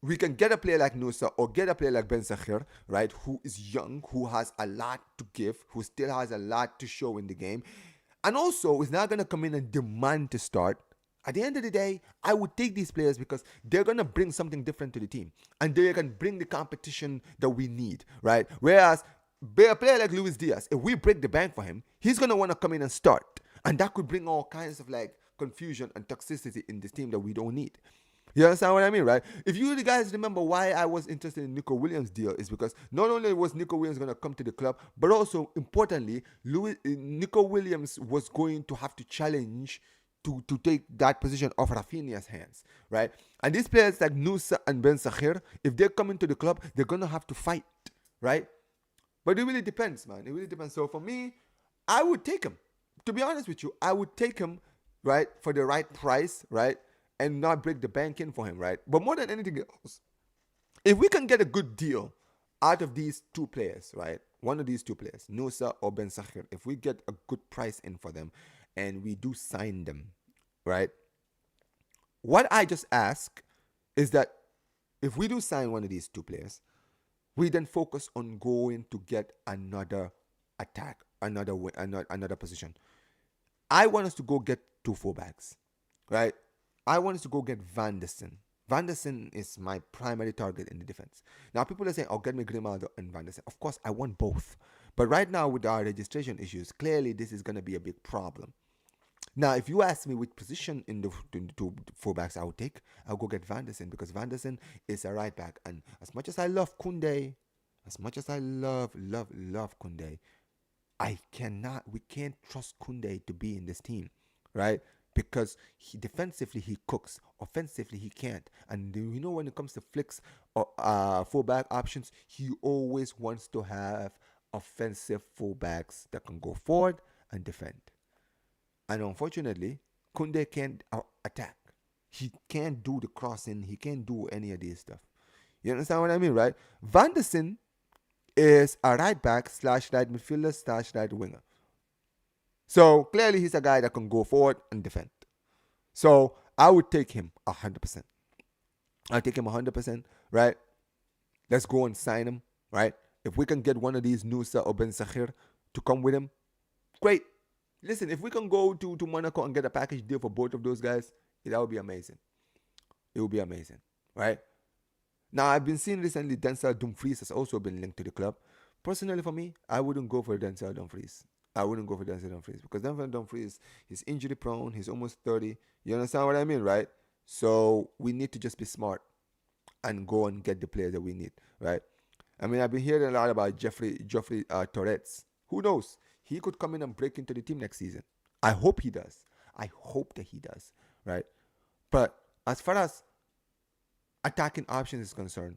we can get a player like Nusa or get a player like Ben Seghir, right, who is young, who has a lot to give, who still has a lot to show in the game. And also, is not going to come in and demand to start. At the end of the day, I would take these players because they're going to bring something different to the team. And they can bring the competition that we need, right? Whereas, a player like Luis Diaz, if we break the bank for him, he's going to want to come in and start. And that could bring all kinds of like confusion and toxicity in this team that we don't need. You understand what I mean, right? If you guys remember why I was interested in Nico Williams' deal is because not only was Nico Williams going to come to the club, but also, importantly, Nico Williams was going to have to challenge to take that position off Rafinha's hands, right? And these players like Nusa and Seghir, if they come into the club, they're gonna have to fight, right? But it really depends, man. It really depends. So for me, I would take him. To be honest with you, I would take him, right, for the right price, right, and not break the bank in for him, right? But more than anything else, if we can get a good deal out of these two players, right, one of these two players, Nusa or Seghir, if we get a good price in for them, and we do sign them, right? What I just ask is that if we do sign one of these two players, we then focus on going to get another attack, another position. I want us to go get two fullbacks, right? I want us to go get Van der Sar. Van der Sar is my primary target in the defense. Now, people are saying, oh, get me Grimaldo and Van der Sar. Of course, I want both. But right now, with our registration issues, clearly this is going to be a big problem. Now, if you ask me which position in the two fullbacks I would take, I'll go get Van der Sar, because Van der Sar is a right back. And as much as I love Koundé, as much as I love Koundé, we can't trust Koundé to be in this team, right? Because defensively he cooks, offensively he can't. And you know, when it comes to flicks or fullback options, he always wants to have offensive fullbacks that can go forward and defend. And unfortunately, Koundé can't attack. He can't do the crossing. He can't do any of this stuff. You understand what I mean, right? Van der Sar is a right back / right midfielder / right winger. So clearly he's a guy that can go forward and defend. So I would take him 100%. I'll take him 100%, right? Let's go and sign him, right? If we can get one of these Nusa or Seghir to come with him, great. Listen, if we can go to Monaco and get a package deal for both of those guys, that would be amazing. It would be amazing, right? Now, I've been seeing recently Denzel Dumfries has also been linked to the club. Personally, for me, I wouldn't go for Denzel Dumfries. Because Denzel Dumfries is injury prone. He's almost 30. You understand what I mean, right? So we need to just be smart and go and get the players that we need, right? I mean, I've been hearing a lot about Geoffrey Torres. Who knows? He could come in and break into the team next season. I hope he does. I hope that he does, right? But as far as attacking options is concerned,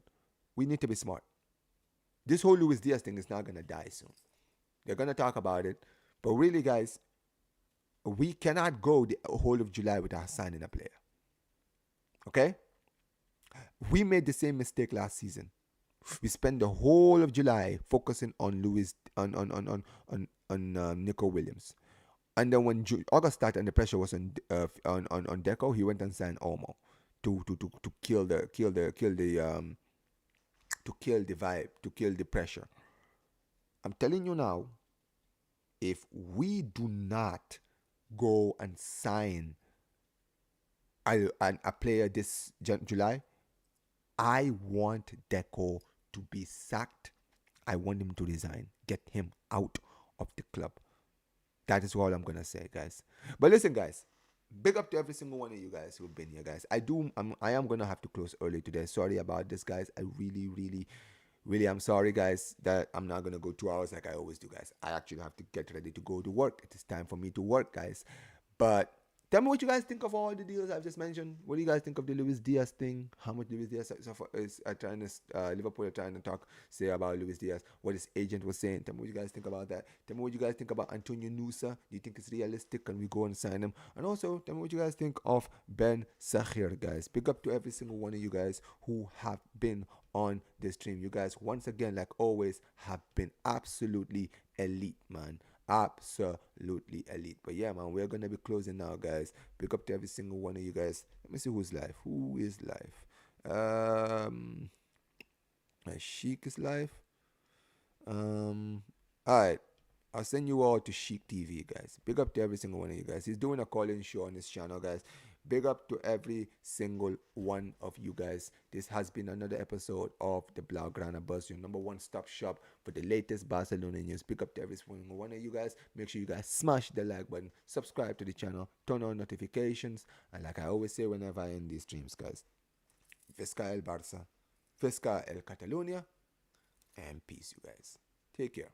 we need to be smart. This whole Luis Diaz thing is not going to die soon. They're going to talk about it. But really, guys, we cannot go the whole of July without signing a player. Okay? We made the same mistake last season. We spent the whole of July focusing on Nico Williams, and then when August started and the pressure was on Deco, he went and signed Olmo to kill the vibe, to kill the pressure. I'm telling you now, if we do not go and sign a player this July, I want Deco to be sacked. I want him to resign. Get him out of the club. That is all I'm going to say, guys. But listen, guys. Big up to every single one of you guys who've been here, guys. I am going to have to close early today. Sorry about this, guys. I really am sorry, guys, that I'm not going to go 2 hours like I always do, guys. I actually have to get ready to go to work. It is time for me to work, guys. But tell me what you guys think of all the deals I've just mentioned. What do you guys think of the Luis Diaz thing? How much Luis Diaz is trying to Liverpool are trying to say about Luis Diaz? What his agent was saying. Tell me what you guys think about that. Tell me what you guys think about Antonio Nusa. Do you think it's realistic? Can we go and sign him? And also, tell me what you guys think of Seghir, guys. Big up to every single one of you guys who have been on this stream. You guys, once again, like always, have been absolutely elite, man. Absolutely elite. But yeah, man, we're gonna be closing now, guys. Big up to every single one of you guys. Let me see who's live. Who is live? Sheik is live. Alright, I'll send you all to Sheik TV, guys. Big up to every single one of you guys. He's doing a call-in show on his channel, guys. Big up to every single one of you guys. This has been another episode of the Blaugrana Buzz, your number one stop shop for the latest Barcelona news. Big up to every single one of you guys. Make sure you guys smash the like button, subscribe to the channel, turn on notifications, and like I always say whenever I end these streams, guys, Visca el Barça, Visca el Catalunya, and peace, you guys. Take care.